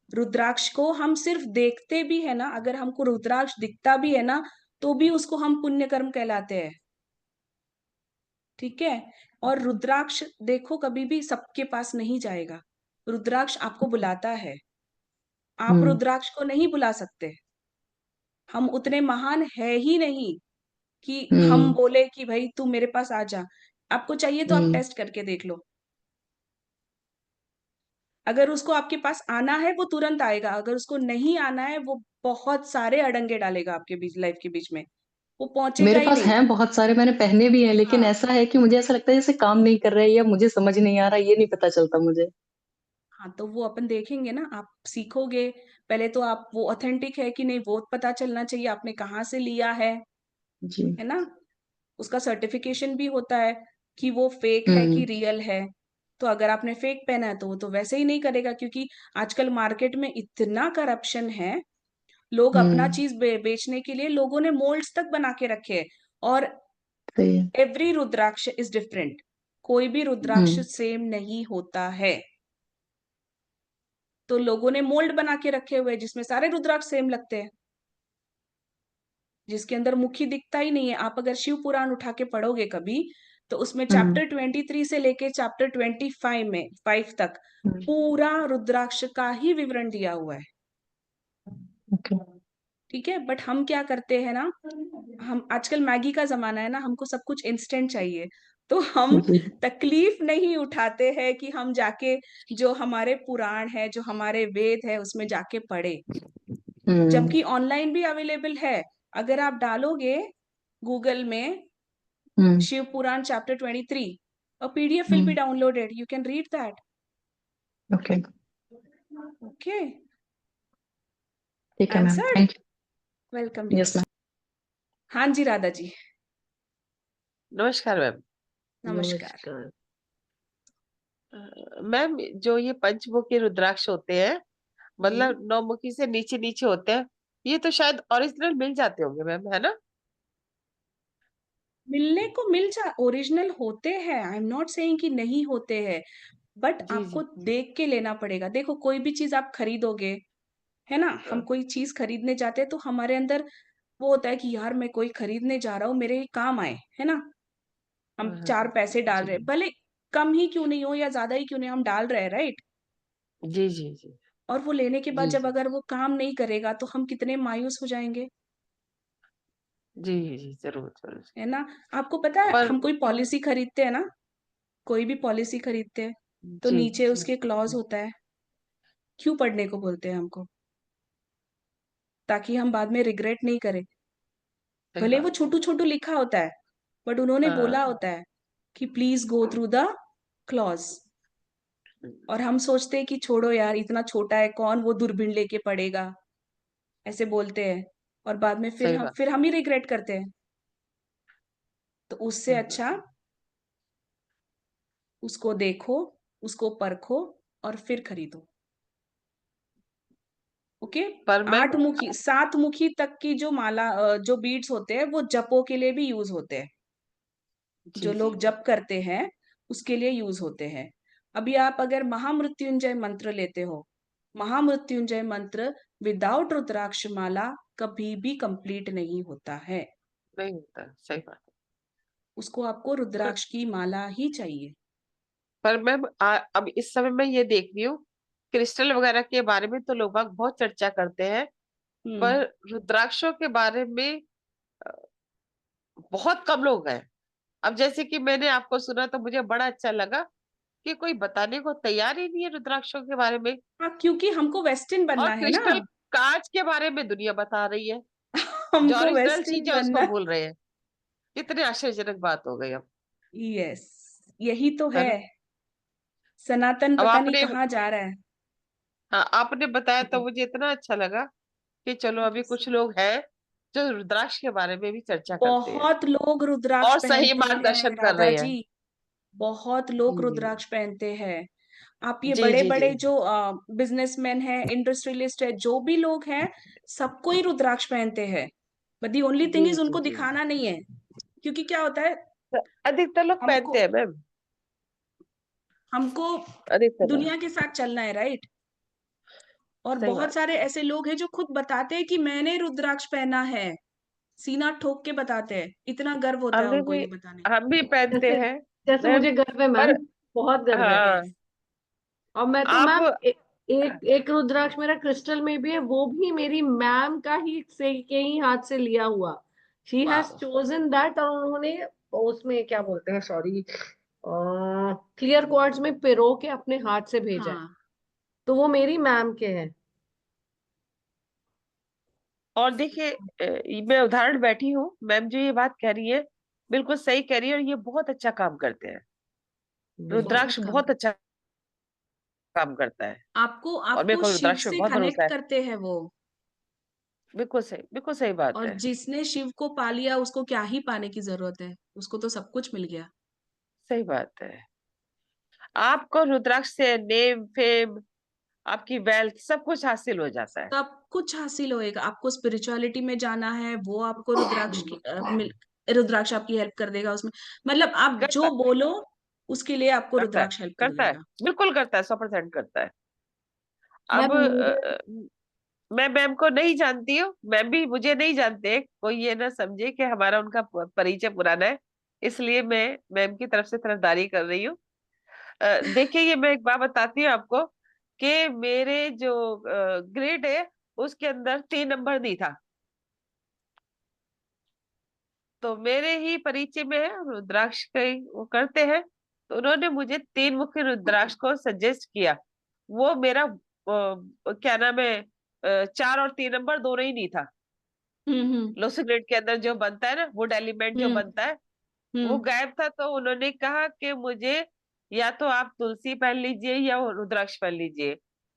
Speaker 2: रुद्राक्ष को हम सिर्फ देखते भी है ना, अगर हमको रुद्राक्ष दिखता भी है ना, तो भी उसको हम पुण्य कर्म कहलाते हैं। ठीक है? और रुद्राक्ष देखो कभी भी सबके पास नहीं जाएगा, रुद्राक्ष आपको बुलाता है। आप
Speaker 7: हम्म।
Speaker 2: रुद्राक्ष को नहीं बुला सकते, हम उतने महान है ही नहीं कि हम
Speaker 7: हम्म।
Speaker 2: बोले कि भाई तू मेरे पास आ जा। आपको चाहिए तो आप
Speaker 7: हम्म।
Speaker 2: टेस्ट करके देख लो, अगर उसको आपके पास आना है वो तुरंत आएगा, अगर उसको नहीं आना है वो बहुत सारे अड़ंगे डालेगा आपके बीच, लाइफ के बीच में, वो पहुंचेगा
Speaker 7: मेरे
Speaker 2: ही
Speaker 7: पास
Speaker 2: नहीं।
Speaker 7: हैं बहुत सारे, मैंने पहने भी हैं, लेकिन
Speaker 2: हाँ।
Speaker 7: ऐसा है कि मुझे ऐसा लगता है जैसे काम नहीं कर रहा है या मुझे समझ नहीं आ रहा, ये नहीं पता चलता मुझे।
Speaker 2: हाँ, तो वो अपन देखेंगे ना, आप सीखोगे। पहले तो आप वो ऑथेंटिक है कि नहीं वो पता चलना चाहिए, आपने कहाँ से लिया
Speaker 7: जी।
Speaker 2: है ना? उसका सर्टिफिकेशन भी होता है कि वो फेक है कि
Speaker 7: हम्म।
Speaker 2: रियल है। तो अगर आपने फेक पहना है तो वो तो वैसे ही नहीं करेगा, क्योंकि आजकल मार्केट में इतना करप्शन है, लोग अपना
Speaker 7: हम्म।
Speaker 2: चीज बेचने के लिए लोगों ने मोल्ड्स तक बना के रखे हैं। और
Speaker 7: सही है।
Speaker 2: एवरी रुद्राक्ष इज डिफरेंट, कोई भी रुद्राक्ष
Speaker 7: हम्म।
Speaker 2: सेम नहीं होता है। तो लोगों ने मोल्ड बना के रखे हुए हैं जिसमें सारे रुद्राक्ष सेम लगते हैं, जिसके अंदर मुखी दिखता ही नहीं है। आप अगर शिव पुराण उठा के पढ़ोगे कभी, तो उसमें
Speaker 7: हम्म।
Speaker 2: चैप्टर 23 से लेके चैप्टर 25 में 5 तक
Speaker 7: हम्म।
Speaker 2: पूरा रुद्राक्ष का ही विवरण दिया हुआ है।
Speaker 7: ओके।
Speaker 2: ठीक है? बट हम क्या करते हैं ना, हम आजकल मैगी का जमाना है ना, हमको सब कुछ इंस्टेंट चाहिए, तो हम
Speaker 7: जी।
Speaker 2: तकलीफ नहीं उठाते हैं कि हम जाके जो हमारे पुराण है, जो हमारे वेद है, उसमें जाके पढ़े।
Speaker 7: हम्म।
Speaker 2: जबकि ऑनलाइन भी अवेलेबल है, अगर आप डालोगे गूगल में
Speaker 7: hmm.
Speaker 2: Shiv Puran chapter 23, a PDF will be
Speaker 7: hmm.
Speaker 2: downloaded, you can read that.
Speaker 7: Okay.
Speaker 2: Okay,
Speaker 7: ठीक है ma'am,
Speaker 2: answered.
Speaker 7: Thank
Speaker 2: Welcome
Speaker 7: you.
Speaker 2: dear.
Speaker 7: Yes ma'am.
Speaker 2: हाँ जी राधा जी,
Speaker 8: नमस्कार मैम।
Speaker 2: नमस्कार।
Speaker 1: नमस्कार।
Speaker 8: मैम, जो ये पंचमुखी रुद्राक्ष होते हैं, मतलब नौमुखी से नीचे नीचे होते हैं। ये तो शायद ओरिजिनल मिल जाते होंगे मैम, है ना?
Speaker 2: मिलने को मिल जा ओरिजिनल होते हैं, आई एम नॉट सेइंग कि नहीं होते हैं, बट
Speaker 8: जी
Speaker 2: आपको
Speaker 8: जी
Speaker 2: देख के लेना पड़ेगा। देखो कोई भी चीज आप खरीदोगे, है ना, हम
Speaker 8: हाँ
Speaker 2: कोई चीज खरीदने जाते हैं तो हमारे अंदर वो होता है कि यार मैं कोई खरीदने जा रहा हूँ, मेरे ये काम आए, है ना। हम
Speaker 8: हाँ हाँ
Speaker 2: चार
Speaker 8: हाँ,
Speaker 2: पैसे डाल
Speaker 8: जी
Speaker 2: रहे हैं, भले कम ही क्यों नहीं हो या ज्यादा ही क्यों नहीं, हम डाल रहे हैं, राइट।
Speaker 8: जी जी जी
Speaker 2: और वो लेने के बाद
Speaker 8: जी
Speaker 2: जब
Speaker 8: जी
Speaker 2: अगर वो काम नहीं करेगा तो हम कितने मायूस हो जाएंगे,
Speaker 8: जी जी, जरूर जरूर।
Speaker 2: है ना। आपको पता है
Speaker 8: पर
Speaker 2: हम कोई पॉलिसी खरीदते हैं ना, कोई भी पॉलिसी खरीदते हैं तो
Speaker 8: जी
Speaker 2: नीचे
Speaker 8: जी
Speaker 2: उसके क्लॉज
Speaker 8: जी,
Speaker 2: होता है। क्यों पढ़ने को बोलते हैं हमको? ताकि हम बाद में रिग्रेट नहीं करें।
Speaker 8: सही
Speaker 2: भले वो
Speaker 8: बात है।
Speaker 2: छोटू छोटू लिखा होता है, बट उन्होंने बोला
Speaker 8: हाँ
Speaker 2: होता है कि please go through the clause. और हम सोचते हैं कि छोड़ो यार, इतना छोटा है, कौन वो दूरबीन लेके पढ़ेगा, ऐसे बोलते हैं। और बाद में
Speaker 8: सही बात।
Speaker 2: फिर हम ही रिग्रेट करते हैं। तो उससे
Speaker 8: सही बात।
Speaker 2: अच्छा उसको देखो, उसको परखो और फिर खरीदो। ओके।
Speaker 8: पर मैम
Speaker 2: 8 मुखी 7 मुखी तक की जो माला जो बीड्स होते हैं वो जपों के लिए भी यूज होते हैं।
Speaker 8: जी
Speaker 2: जो
Speaker 8: जी
Speaker 2: लोग जप करते हैं उसके लिए यूज होते हैं। अभी आप अगर महामृत्युंजय मंत्र लेते हो, महामृत्युंजय मंत्र विदाउट रुद्राक्ष माला कभी भी कंप्लीट नहीं होता है।
Speaker 8: नहीं होता, सही बात है।
Speaker 2: उसको आपको रुद्राक्ष की माला ही चाहिए।
Speaker 8: पर मैम अब इस समय मैं ये देख रही हूँ, क्रिस्टल वगैरह के बारे में तो लोग बाग बहुत चर्चा करते हैं,
Speaker 2: हम्म।
Speaker 8: पर रुद्राक्षों के बारे में अ, बहुत कम लोग हैं। अब जैसे कि मैंने आपको सुना तो मुझे बड़ा अच्छा लगा कि कोई बताने को तैयार ही नहीं है रुद्राक्षों के बारे में।
Speaker 2: हाँ, क्योंकि हमको वेस्टर्न
Speaker 8: और
Speaker 2: बनना है ना।
Speaker 8: क्रिस्टल कांच के बारे में दुनिया बता रही है, जो
Speaker 2: हमको
Speaker 8: ओरिजिनल
Speaker 2: वेस्टर्न
Speaker 8: चीज है उसको
Speaker 2: बनना।
Speaker 8: भूल रहे हैं। कितनी आश्चर्यजनक बात हो गई अब,
Speaker 2: यस, यही तो
Speaker 8: है
Speaker 2: है।
Speaker 8: ना?
Speaker 2: सनातन
Speaker 8: अब
Speaker 2: पता नहीं
Speaker 8: आपने,
Speaker 2: कहाँ जा रहा है।
Speaker 8: हाँ आपने बताया तो मुझे इतना अच्छा लगा कि चलो अभी कुछ लोग हैं जो रुद्राक्ष के बारे में भी चर्चा करते हैं
Speaker 2: बहुत लोग रुद्राक्ष
Speaker 8: और सही
Speaker 2: पहनते हैं
Speaker 8: मार्गदर्शन कर
Speaker 2: राधा
Speaker 8: रहे हैं।
Speaker 2: जी। बहुत लोग
Speaker 8: जी
Speaker 2: रुद्राक्ष पहनते हैं। आप ये
Speaker 8: जी
Speaker 2: बड़े
Speaker 8: जी जी
Speaker 2: बड़े जो बिजनेसमैन हैं, इंडस्ट्रियलिस्ट है, जो भी लोग हैं, सबको ही रुद्राक्ष पहनते हैं। बट दी ओनली
Speaker 8: जी
Speaker 2: थिंग इज
Speaker 8: जी
Speaker 2: उनको
Speaker 8: जी,
Speaker 2: दिखाना नहीं है। क्योंकि क्या होता है,
Speaker 8: तो अधिकतर लोग
Speaker 2: हमको
Speaker 8: पहनते हैं मैम,
Speaker 2: हमको
Speaker 8: अधिकतर लोग।
Speaker 2: दुनिया के साथ चलना है, राइट। और
Speaker 8: सही
Speaker 2: बहुत
Speaker 8: बात।
Speaker 2: सारे ऐसे लोग हैं जो खुद बताते हैं कि मैंने रुद्राक्ष पहना है, सीना ठोक के बताते हैं, इतना गर्व होता है
Speaker 8: हमें
Speaker 2: उनको
Speaker 8: भी,
Speaker 2: ये बताने
Speaker 8: हम भी पहनते
Speaker 1: जैसे
Speaker 8: हैं
Speaker 1: जैसे
Speaker 8: मैम।
Speaker 1: मुझे गर्व है
Speaker 8: पर
Speaker 1: मैम, बहुत गर्व है।
Speaker 8: हाँ,
Speaker 1: और मैं तो
Speaker 8: आप,
Speaker 1: मैम एक एक रुद्राक्ष मेरा क्रिस्टल में भी है, वो भी मेरी मैम का ही से के ही हाथ से लिया हुआ। शी हैज
Speaker 8: वाह,
Speaker 1: चोजन दैट, और उन्होंने उसमें क्या बोलते हैं, सॉरी, क्लियर क्वार्ट्ज में पिरो के अपने हाथ से भेजा है।
Speaker 2: हाँ।
Speaker 1: तो वो मेरी मैम के हैं।
Speaker 8: और देखिए मैं उदाहरण बैठी हूँ, मैम जो ये बात कह रही है बिल्कुल सही कह रही है, और ये बहुत अच्छा काम करते हैं। रुद्राक्ष
Speaker 2: बहुत कम।
Speaker 8: बहुत अच्छा काम करता है,
Speaker 2: आपको
Speaker 8: और मेरे
Speaker 2: आपको
Speaker 8: को
Speaker 2: शिव
Speaker 8: रुद्राक्ष पे
Speaker 2: से
Speaker 8: बहुत भरोसा
Speaker 2: कनेक्ट
Speaker 8: है।
Speaker 2: करते हैं वो।
Speaker 8: बिल्कुल सही बात
Speaker 2: और
Speaker 8: है।
Speaker 2: जिसने शिव को पा लिया उसको क्या ही पाने की जरूरत है, उसको तो सब कुछ मिल गया।
Speaker 8: सही बात है। आपको रुद्राक्ष से नेम फेम, आपकी वेल्थ सब कुछ हासिल हो जाता है।
Speaker 2: सब कुछ हासिल होएगा। आपको स्पिरिचुअलिटी में जाना है, वो आपको
Speaker 8: हम्म,
Speaker 2: रुद्राक्ष आपकी हेल्प कर देगा उसमें। मतलब आप
Speaker 8: करता
Speaker 2: जो बोलो उसके लिए आपको
Speaker 8: करता है
Speaker 2: रुद्राक्ष हेल्प कर
Speaker 8: करता है,
Speaker 2: देगा।
Speaker 8: बिल्कुल करता है, 100% करता है। अब
Speaker 1: मैम मेरे
Speaker 8: मैं मैम को नहीं जानती हूँ, मैम भी मुझे नहीं जानते, कोई ये ना समझे कि हमारा उनका परिचय पुराना है, इसलिए मैं मैम की तरफ से तरफदारी कर रही हूँ। देखिए ये मैं एक बात बताती हूँ आपको कि मेरे जो ग्रेड है उसके अंदर 3 नंबर नहीं था, तो मेरे ही परिचय में है रुद्राक्ष का वो करते हैं, तो उन्होंने मुझे 3 मुखी रुद्राक्ष को सजेस्ट किया। वो मेरा क्या नाम है, 4 और 3 नंबर दोनों ही नहीं था।
Speaker 2: हम्म।
Speaker 8: लोसी ग्रेड के अंदर जो बनता है ना, वुड एलिमेंट जो
Speaker 2: हम्म।
Speaker 8: बनता है, वो
Speaker 2: हम्म।
Speaker 8: गायब था। तो उन्होंने कहा कि मुझे या तो आप तुलसी पहन लीजिए या वो रुद्राक्ष पहन लीजिए।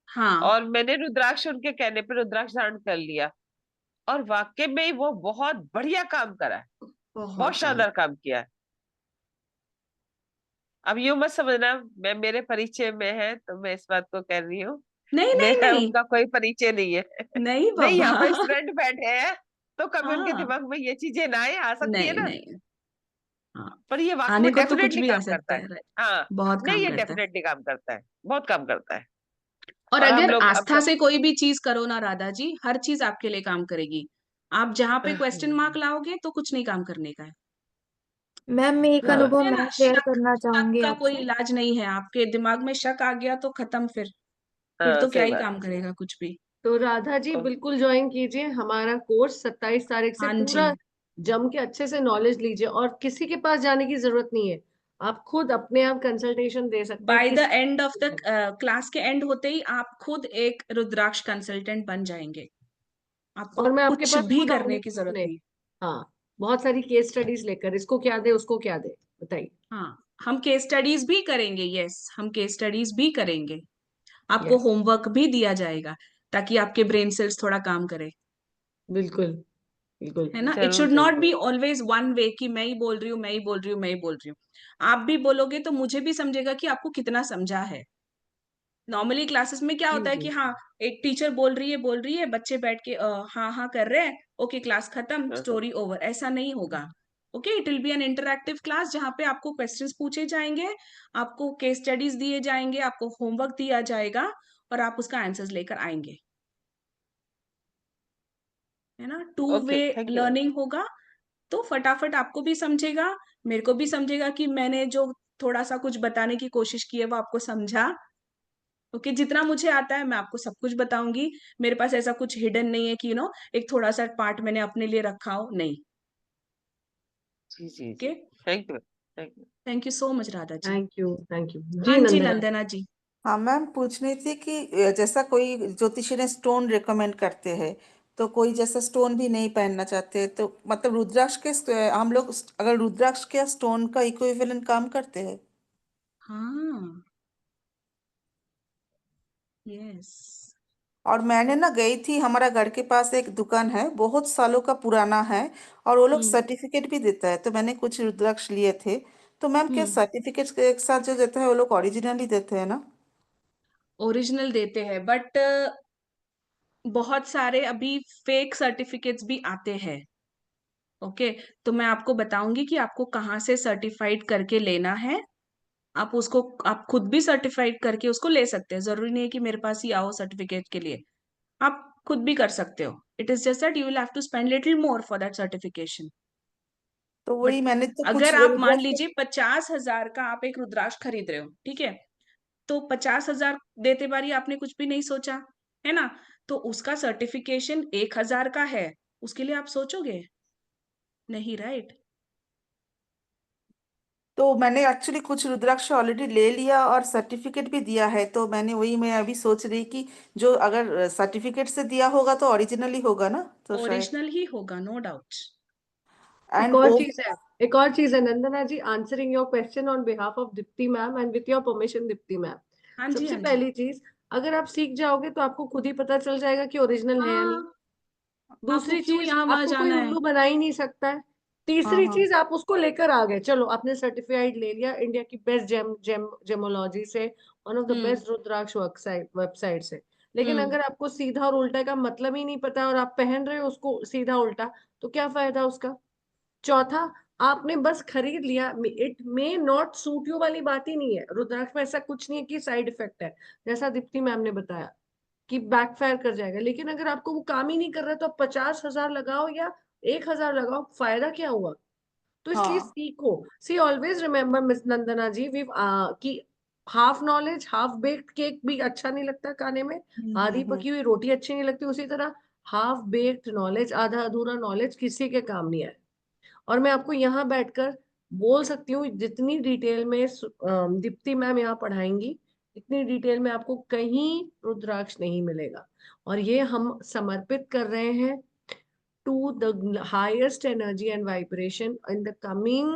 Speaker 2: हाँ।
Speaker 8: और मैंने रुद्राक्ष उनके कहने पे रुद्राक्ष धारण कर लिया, और वाकई में ही वो बहुत बढ़िया काम करा है, बहुत
Speaker 2: बहुत
Speaker 8: शानदार काम किया है। अब यूं मत समझना मैं मेरे परिचय में है तो मैं इस बात को कह रही हूँ,
Speaker 2: नहीं नहीं
Speaker 8: मेरा
Speaker 2: नहीं
Speaker 8: उनका कोई परिचय नहीं है।
Speaker 2: नहीं
Speaker 8: नहीं, यहाँ पर
Speaker 2: बाबा।
Speaker 8: स्टूडेंट बैठे हैं तो कभी उनके
Speaker 2: हाँ
Speaker 8: दिमाग में ये चीजें ना आए, आ सकती है
Speaker 2: नहीं
Speaker 8: ना,
Speaker 2: नहीं, हाँ
Speaker 8: पर ये वाकई
Speaker 2: आने
Speaker 8: में
Speaker 2: को तो कुछ
Speaker 8: डेफिनेटली
Speaker 2: भी आ
Speaker 8: काम करता
Speaker 2: सकता
Speaker 8: है।
Speaker 2: है, right?
Speaker 8: हाँ,
Speaker 2: बहुत
Speaker 8: नहीं
Speaker 2: काम
Speaker 8: ये
Speaker 2: करता है।
Speaker 8: डेफिनेटली काम करता है, बहुत काम करता है।
Speaker 2: और
Speaker 8: और हम
Speaker 2: अगर
Speaker 8: लोग अब
Speaker 2: आस्था से कोई भी चीज करो ना राधा जी, हर चीज आपके लिए काम करेगी। आप जहाँ पे क्वेश्चन मार्क लाओगे तो कुछ नहीं काम करने का है।
Speaker 6: मैम एक
Speaker 8: हाँ,
Speaker 6: अनुभव
Speaker 2: है
Speaker 6: मैं
Speaker 2: ना,
Speaker 6: शेयर
Speaker 2: शक
Speaker 6: करना
Speaker 2: शक
Speaker 6: चाहूंगी
Speaker 2: का कोई
Speaker 6: आपसे।
Speaker 2: इलाज नहीं है। आपके दिमाग में शक आ गया तो खत्म, फिर
Speaker 8: हाँ,
Speaker 2: तो क्या
Speaker 8: सही
Speaker 2: ही
Speaker 8: बात
Speaker 2: काम
Speaker 8: है।
Speaker 2: करेगा कुछ भी।
Speaker 1: तो राधा जी
Speaker 8: ओ,
Speaker 1: बिल्कुल ज्वाइन कीजिए हमारा कोर्स 27 तारीख से,
Speaker 2: हाँ जी,
Speaker 1: पूरा जम के अच्छे से नॉलेज लीजिए और किसी के पास जाने की जरूरत नहीं है। आप खुद अपने आप कंसल्टेशन दे सकते हैं
Speaker 2: बाय द
Speaker 1: किसी
Speaker 2: एंड ऑफ द
Speaker 1: से।
Speaker 2: क्लास के एंड होते ही आप खुद एक रुद्राक्ष कंसल्टेंट बन जाएंगे। आपको
Speaker 1: और मैं आपके
Speaker 2: कुछ
Speaker 1: पास
Speaker 2: भी
Speaker 1: खुद
Speaker 2: करने
Speaker 1: आऊंगी
Speaker 2: की जरूरत
Speaker 1: अपने,
Speaker 2: नहीं।
Speaker 1: हाँ, बहुत सारी केस स्टडीज लेकर, इसको क्या दे उसको क्या दे, बताइए।
Speaker 2: हाँ, हम केस स्टडीज भी करेंगे, यस हम केस स्टडीज भी करेंगे। आपको
Speaker 1: यस,
Speaker 2: होमवर्क भी दिया जाएगा ताकि आपके ब्रेन सेल्स थोड़ा काम करे,
Speaker 1: बिल्कुल बिल्कुल।
Speaker 2: है ना। इट
Speaker 8: जरूर
Speaker 2: शुड नॉट
Speaker 8: जरूर।
Speaker 2: बी ऑलवेज वन वे कि मैं ही बोल रही हूँ, मैं ही बोल रही हूँ, मैं ही बोल रही हूँ। आप भी बोलोगे तो मुझे भी समझेगा कि आपको कितना समझा है। नॉर्मली क्लासेस में क्या
Speaker 1: जी
Speaker 2: होता है
Speaker 1: जी।
Speaker 2: कि हाँ, एक टीचर बोल रही है, बच्चे बैठ के हाँ हाँ कर रहे हैं, ओके क्लास खत्म,
Speaker 8: हाँ, हाँ।
Speaker 2: स्टोरी ओवर, ऐसा नहीं होगा। Okay, it will be an interactive class जहाँ पे आपको क्वेश्चंस पूछे जाएंगे, आपको केस स्टडीज दिए जाएंगे, आपको होमवर्क दिया जाएगा और आप उसका आंसर्स लेकर आएंगे, है ना। Two way
Speaker 8: okay, thank you ma'am.
Speaker 2: Learning होगा तो फटाफट आपको भी समझेगा, मेरे को भी समझेगा कि मैंने जो थोड़ा सा कुछ बताने की कोशिश की है वो आपको समझा। ओके, जितना मुझे आता है मैं आपको सब कुछ बताऊंगी। मेरे पास ऐसा कुछ हिडन नहीं है कि एक थोड़ा सा पार्ट मैंने अपने लिए रखा हो, नहीं।
Speaker 8: जी जी
Speaker 2: ओके,
Speaker 8: जी, thank you, thank you.
Speaker 2: Thank you so much Radha ji.
Speaker 1: Thank you जी
Speaker 2: हाँ जी
Speaker 1: नंदना।
Speaker 2: नंदना जी।
Speaker 4: हाँ मैम, पूछनी थी कि जैसा कोई ज्योतिषी ने स्टोन रिकमेंड करते हैं, तो कोई जैसा स्टोन भी नहीं पहनना चाहते, तो मतलब रुद्राक्ष के हम लोग अगर रुद्राक्ष के स्टोन का इक्विवेलेंट काम करते हैं।
Speaker 2: हाँ, यस।
Speaker 4: और मैंने ना गई थी, हमारा घर के पास एक दुकान है, बहुत सालों का पुराना है, और वो लोग
Speaker 2: हम्म
Speaker 4: सर्टिफिकेट भी देता है, तो मैंने कुछ रुद्राक्ष लिए थे। तो मैम क्या
Speaker 2: हम्म
Speaker 4: सर्टिफिकेट के एक साथ जो देता है वो लोग ओरिजिनली देते हैं ना?
Speaker 2: ओरिजिनल देते हैं, बट बहुत सारे अभी फेक सर्टिफिकेट्स भी आते हैं। ओके, तो मैं आपको बताऊंगी कि आपको कहाँ से सर्टिफाइड करके लेना है। आप खुद भी सर्टिफाइड करके उसको ले सकते हैं, जरूरी नहीं है कि मेरे पास ही आओ सर्टिफिकेट के लिए। आप खुद भी कर सकते हो। It is just that you will have to spend little more for that certification.
Speaker 4: तो वही
Speaker 2: बट
Speaker 4: मैंने तो कुछ
Speaker 2: अगर आप मान
Speaker 4: रुद्राक्ष।
Speaker 2: लीजिए 50,000 का आप एक रुद्राक्ष खरीद रहे हो, ठीक है, तो 50,000 देते बारी आपने कुछ भी नहीं सोचा, है ना। तो उसका सर्टिफिकेशन 1,000 का है, उसके लिए आप सोचोगे नहीं, राइट।
Speaker 4: तो मैंने एक्चुअली कुछ रुद्राक्ष ऑलरेडी ले लिया और सर्टिफिकेट भी दिया है, तो मैंने वही, मैं अभी सोच रही कि जो अगर सर्टिफिकेट से दिया होगा तो ओरिजिनली होगा ना, तो शायद।
Speaker 2: ओरिजिनल ही होगा, नो डाउट।
Speaker 1: एक
Speaker 4: एंड
Speaker 1: और
Speaker 4: वो।
Speaker 1: चीज है, एक और चीज है Nandana ji, answering your question on behalf of Deepti ma'am and with your permission Deepti ma'am.
Speaker 2: हाँ जी,
Speaker 1: सबसे
Speaker 2: हाँ जी।
Speaker 1: पहली चीज, अगर आप सीख जाओगे तो आपको खुद ही पता चल जाएगा कि ओरिजिनल है या नहीं।
Speaker 2: हाँ, आपको
Speaker 1: दूसरी
Speaker 2: क्यों
Speaker 1: चीज,
Speaker 2: यहाँ वहां
Speaker 1: आपको कोई
Speaker 2: जाना है।
Speaker 1: उल्लू बना ही नहीं सकता है।
Speaker 4: हाँ
Speaker 1: तीसरी
Speaker 4: हाँ।
Speaker 1: चीज, आप उसको लेकर आ गए, चलो आपने सर्टिफाइड ले लिया इंडिया की बेस्ट जेमोलॉजी से, one of the
Speaker 2: hmm
Speaker 1: best rudraksha website से। लेकिन
Speaker 2: हम्म
Speaker 1: अगर आपको सीधा और उल्टा का मतलब ही नहीं पता और आप पहन रहे हो उसको सीधा उल्टा, तो क्या फायदा उसका। चौथा, आपने बस खरीद लिया, it may not suit you वाली बात ही नहीं है। रुद्राक्ष में ऐसा कुछ नहीं है कि साइड इफेक्ट है, जैसा दीप्ति मैम ने बताया कि बैकफायर कर जाएगा। लेकिन अगर आपको वो काम ही नहीं कर रहा तो आप 50,000 लगाओ या 1,000 लगाओ, फायदा क्या हुआ। तो इसलिए
Speaker 4: हाँ
Speaker 1: सीखो। See always remember miss Nandana ji, we कि half knowledge half baked cake भी अच्छा नहीं लगता खाने में, आधी
Speaker 2: हम्म।
Speaker 1: पकी हुई रोटी अच्छी नहीं लगती, उसी तरह हाफ बेक्ड नॉलेज, आधा अधूरा नॉलेज किसी के काम नहीं आए। और मैं आपको यहाँ बैठकर बोल सकती हूँ, जितनी डिटेल में दीप्ति मैम यहाँ पढ़ाएंगी, इतनी डिटेल में आपको कहीं रुद्राक्ष नहीं मिलेगा। और ये हम समर्पित कर रहे हैं to the highest energy and vibration in the coming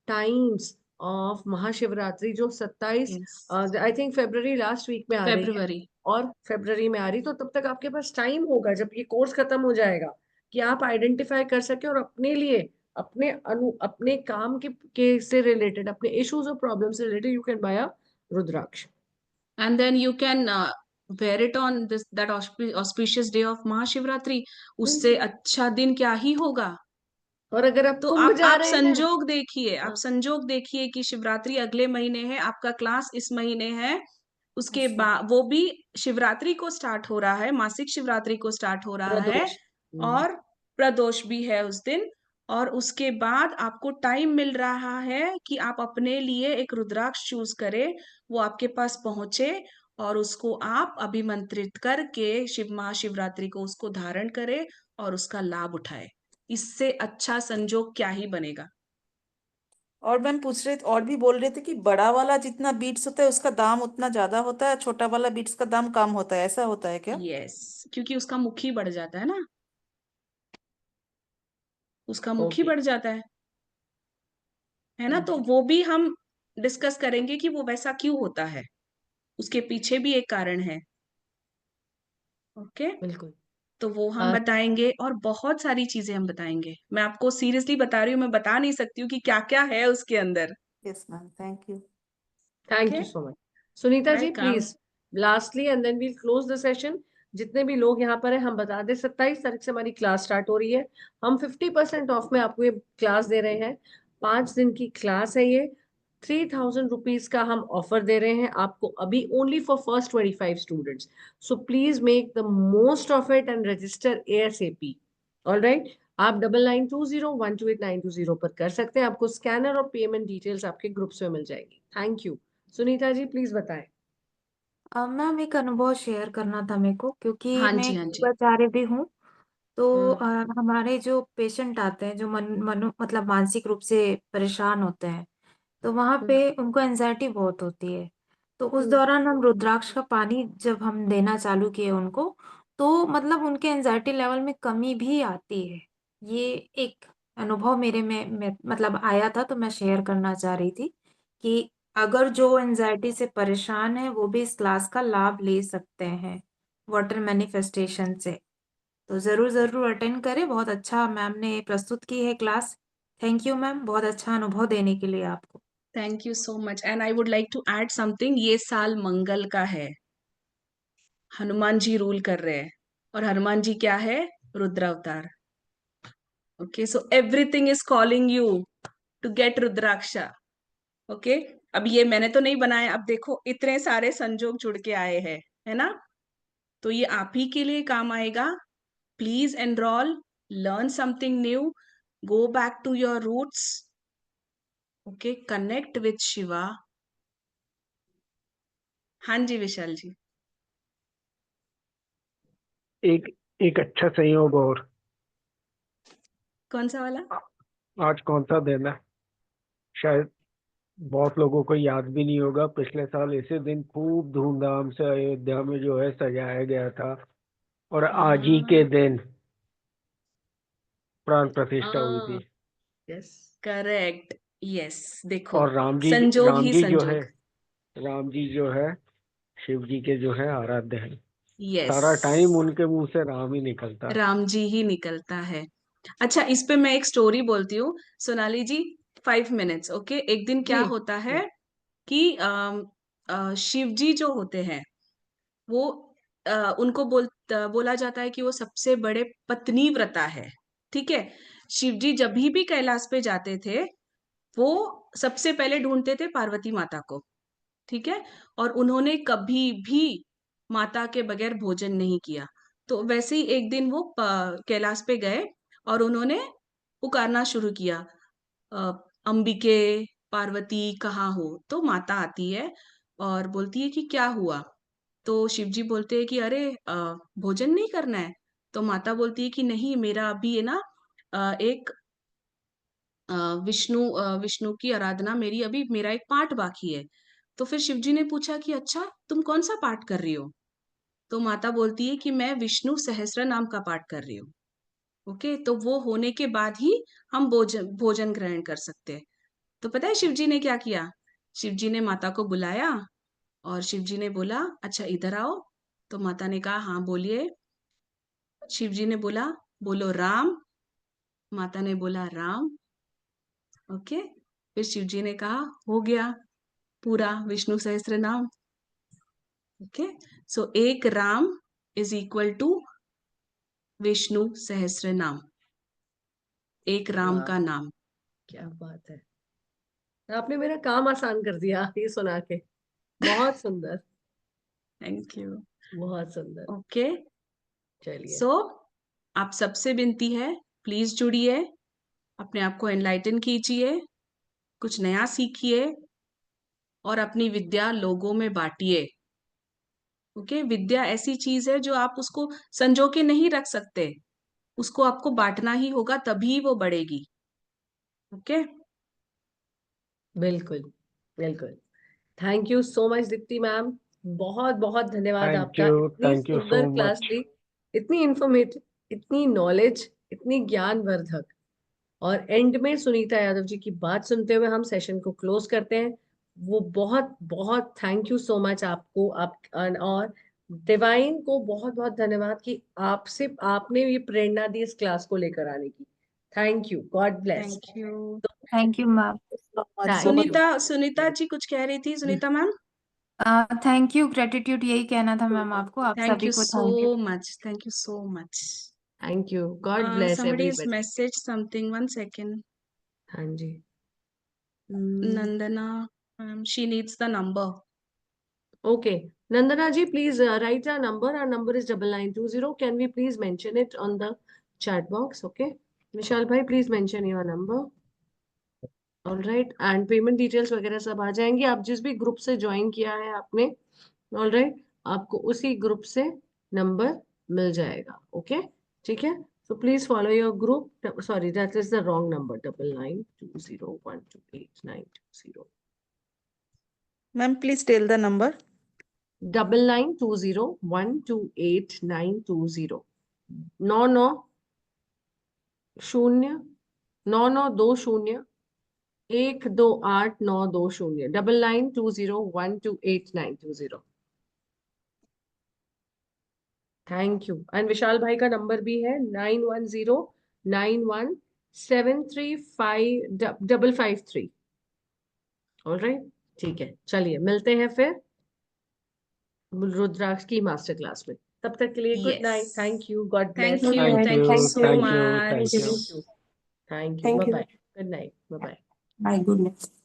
Speaker 1: times of Mahashivratri, जो 27
Speaker 2: yes,
Speaker 1: I think February last week में आ रही है,
Speaker 2: फेब्रुवरी।
Speaker 1: और फरवरी में आ रही, तो तब तक आपके पास टाइम होगा जब ये कोर्स खत्म हो जाएगा कि आप आइडेंटिफाई कर सके और अपने लिए, अपने काम के से रिलेटेड, अपने इश्यूज और प्रॉब्लम से related, you can buy a rudraksha.
Speaker 2: And then you can wear it on this that auspicious day of Mahashivratri. उससे अच्छा दिन क्या ही होगा।
Speaker 1: और अगर आप
Speaker 2: तो
Speaker 1: कुंभ जा
Speaker 2: आप
Speaker 1: रहे हैं,
Speaker 2: संजोग देखिए, आप
Speaker 1: हाँ,
Speaker 2: संजोग देखिए कि शिवरात्रि अगले महीने है, आपका क्लास इस महीने है, उसके
Speaker 1: अच्छा,
Speaker 2: बाद वो भी शिवरात्रि को स्टार्ट हो रहा है, मासिक शिवरात्रि को स्टार्ट हो रहा है,
Speaker 1: प्रदोष,
Speaker 2: और प्रदोष भी है उस दिन। और उसके बाद आपको टाइम मिल रहा है कि आप अपने लिए एक रुद्राक्ष चूज करें, वो आपके पास पहुंचे और उसको आप अभिमंत्रित करके शिव महाशिवरात्रि को उसको धारण करें और उसका लाभ उठाए। इससे अच्छा संजोग क्या ही बनेगा।
Speaker 4: और मैम पूछ रहे थे, और भी बोल रहे थे कि बड़ा वाला जितना बीट्स होता है उसका दाम उतना ज्यादा होता है, छोटा वाला बीट्स का दाम कम होता है, ऐसा होता है क्या?
Speaker 2: यस, क्योंकि उसका मुखी बढ़ जाता है ना, उसका मुखी
Speaker 1: ओके,
Speaker 2: बढ़ जाता है ना। तो
Speaker 1: जी,
Speaker 2: वो भी हम डिस्कस करेंगे कि वो वैसा क्यों होता है, उसके पीछे भी एक कारण है। ओके,
Speaker 1: बिल्कुल।
Speaker 2: तो वो हम
Speaker 1: अ,
Speaker 2: बताएंगे और बहुत सारी चीजें हम बताएंगे। मैं आपको सीरियसली बता रही हूँ, मैं बता नहीं सकती हूँ कि क्या क्या है उसके अंदर।
Speaker 4: Yes ma'am, thank you.
Speaker 1: Thank
Speaker 2: okay,
Speaker 1: you so much. Sunita ji
Speaker 2: welcome.
Speaker 1: Please, lastly and then we'll close the session. जितने भी लोग यहाँ पर हैं, हम बता दें 27 तारीख से हमारी क्लास स्टार्ट हो रही है। हम 50% ऑफ में आपको ये क्लास दे रहे हैं। 5 दिन की क्लास है ये। 3000 रुपीज का हम ऑफर दे रहे हैं आपको अभी, only for first 25 students. So please make the most of it and register ASAP। All right, आप 9920128920 पर कर सकते हैं। आपको स्कैनर और पेमेंट डिटेल्स आपके ग्रुप्स में मिल जाएगी। Thank you. Sunita ji please बताएं।
Speaker 6: मैम एक अनुभव शेयर करना था मेरे को, क्योंकि
Speaker 2: हाँ
Speaker 6: मैं
Speaker 2: जी,
Speaker 6: एक
Speaker 2: हाँ जी।
Speaker 6: योगाचार्य भी हूँ। तो
Speaker 1: हम्म,
Speaker 6: हमारे जो पेशेंट आते हैं, जो मतलब मानसिक रूप से परेशान होते हैं, तो वहाँ
Speaker 1: हम्म,
Speaker 6: पे उनको एनजाइटी बहुत होती है। तो उस
Speaker 1: हम्म,
Speaker 6: दौरान हम रुद्राक्ष का पानी जब हम देना चालू किए उनको, तो मतलब उनके एनजाइटी लेवल में कमी भी आती है। ये एक अनुभव मेरे में मतलब आया था, तो मैं शेयर करना चाह रही थी कि अगर जो एनजाइटी से परेशान है वो भी इस क्लास का लाभ ले सकते हैं वाटर मैनिफेस्टेशन से। तो जरूर जरूर अटेंड करें। बहुत अच्छा मैम ने प्रस्तुत की है क्लास। थैंक यू मैम, बहुत अच्छा अनुभव देने के लिए आपको।
Speaker 2: Thank you so much and I would like to add something. ये साल मंगल का है, हनुमान जी रूल कर रहे हैं, और हनुमान जी क्या है? रुद्र अवतार। Okay, so everything is calling you to get rudraksha. Okay, अब ये मैंने तो नहीं बनाया, अब देखो इतने सारे संजोग जुड़ के आए हैं, है ना। तो ये आप ही के लिए काम आएगा। Please enroll, learn something new, go back to your roots. Okay, connect with Shiva. हाँ जी विशाल जी।
Speaker 9: एक एक अच्छा संयोग और,
Speaker 2: कौन सा वाला?
Speaker 9: आज कौन सा दिन है? शायद बहुत लोगों को याद भी नहीं होगा। पिछले साल इसी दिन खूब धूमधाम से अयोध्या में जो है सजाया गया था, और आज ही के दिन प्राण प्रतिष्ठा हुई थी।
Speaker 1: Yes,
Speaker 2: correct, yes. देखो,
Speaker 9: और
Speaker 2: संजोग
Speaker 9: राम
Speaker 2: ही
Speaker 9: जी जो है,
Speaker 2: संजोग।
Speaker 9: राम जी जो है शिव जी के जो है आराध्य है।
Speaker 2: यस,
Speaker 9: सारा टाइम उनके मुंह से राम ही निकलता है।
Speaker 2: राम जी ही निकलता है। अच्छा, इस पे मैं एक स्टोरी बोलती हूँ, सोनाली जी। 5 मिनट्स, ओके। एक दिन क्या
Speaker 1: जी,
Speaker 2: होता है
Speaker 1: जी,
Speaker 2: कि शिव जी जो होते हैं वो उनको बोला जाता है कि वो सबसे बड़े पत्नी व्रता है। ठीक है। शिव जी जब भी कैलाश पे जाते थे, वो सबसे पहले ढूंढते थे पार्वती माता को। ठीक है। और उन्होंने कभी भी माता के बगैर भोजन नहीं किया। तो वैसे ही एक दिन वो कैलाश पे गए और उन्होंने पुकारना शुरू किया, अ, अंबिके, पार्वती कहाँ हो? तो माता आती है और बोलती है कि क्या हुआ? तो शिव जी बोलते हैं कि अरे, भोजन नहीं करना है? तो माता बोलती है कि नहीं, मेरा अभी है ना, एक विष्णु की आराधना, मेरी अभी मेरा एक पाठ बाकी है। तो फिर शिव जी ने पूछा कि अच्छा, तुम कौन सा पाठ कर रही हो? तो माता बोलती है कि मैं विष्णु सहस्त्र नाम का पाठ कर रही हूँ। ओके, तो वो होने के बाद ही हम भोजन भोजन ग्रहण कर सकते हैं। तो पता है शिव जी ने क्या किया? शिव जी ने माता को बुलाया और शिव जी ने बोला, अच्छा इधर आओ। तो माता ने कहा, हाँ बोलिए। शिव जी ने बोला, बोलो राम। माता ने बोला राम। ओके, फिर शिव जी ने कहा, हो गया पूरा विष्णु सहस्त्र नाम। ओके, सो एक Ram is equal to Vishnu सहस्र नाम, एक राम
Speaker 1: वाह,
Speaker 2: का नाम।
Speaker 1: क्या बात है, आपने मेरा काम आसान कर दिया ये सुना के। बहुत सुंदर,
Speaker 2: थैंक यू।
Speaker 1: बहुत सुंदर।
Speaker 2: ओके,
Speaker 1: चलिए,
Speaker 2: सो आप सबसे विनती है, प्लीज जुड़िए, अपने आप को एनलाइटन कीजिए, कुछ नया सीखिए और अपनी विद्या लोगों में बांटिए। ओके, विद्या ऐसी चीज है जो आप उसको संजो के नहीं रख सकते, उसको आपको बांटना ही होगा, तभी वो बढ़ेगी। ओके,
Speaker 1: बिल्कुल बिल्कुल। Thank you so much Deepti ma'am, बहुत बहुत धन्यवाद आपका, इतनी
Speaker 9: थैंक यू सो
Speaker 1: सुंदर क्लास
Speaker 9: मच।
Speaker 1: दी, इतनी इंफॉर्मेटिव, इतनी नॉलेज, इतनी ज्ञानवर्धक। और एंड में सुनीता यादव जी की बात सुनते हुए हम सेशन को क्लोज करते हैं। वो बहुत बहुत थैंक यू सो मच आपको, आप और डिवाइन को बहुत बहुत धन्यवाद कि आपसे आपने ये प्रेरणा दी इस क्लास को लेकर आने की। Thank you, God bless.
Speaker 2: Thank you.
Speaker 6: Thank you ma'am.
Speaker 4: so much,
Speaker 1: Thank
Speaker 4: so much.
Speaker 2: Sunita, Sunita ji कुछ कह रही थी, Sunita ma'am.
Speaker 6: Thank you, gratitude यही कहना था मैम आपको, आप
Speaker 2: थैंक
Speaker 6: सभी
Speaker 2: यू
Speaker 6: को
Speaker 2: so
Speaker 6: thank you.
Speaker 2: Much, thank you so much.
Speaker 1: Thank you, God bless
Speaker 2: somebody is
Speaker 1: everybody.
Speaker 2: message something, 1 second.
Speaker 1: हाँ जी।
Speaker 2: Nandana, she needs the number.
Speaker 1: Okay, Nandana ji, please write our number. Our number is 9920. Can we please mention it on the chat box? Okay. Vishal bhai, please mention your number. All right. And payment details वगैरह सब आ जाएंगी। आप जिस भी group से join किया है आपने, all right, आपको उसी ग्रुप से नंबर मिल जाएगा। ओके, ठीक है। So please follow your group. Sorry, that is the wrong number. 9920128920.
Speaker 4: Ma'am, please tell the number.
Speaker 1: 9920128920। 992012089220 9920128920। Thank you. And विशाल भाई का नंबर भी है 910917355553। ऑलराइट, ठीक है, चलिए मिलते हैं फिर रुद्राक्ष की मास्टर क्लास में। तब तक के लिए good night,
Speaker 2: Yes.
Speaker 1: Thank you, God
Speaker 2: Thank
Speaker 1: bless.
Speaker 2: you,
Speaker 9: Thank
Speaker 2: thank you
Speaker 9: you,
Speaker 2: so
Speaker 9: thank you,
Speaker 2: much.
Speaker 9: thank you.
Speaker 1: Thank you,
Speaker 10: Thank
Speaker 1: bye
Speaker 10: you.
Speaker 1: Bye, good night, bye bye.
Speaker 6: Bye, good night.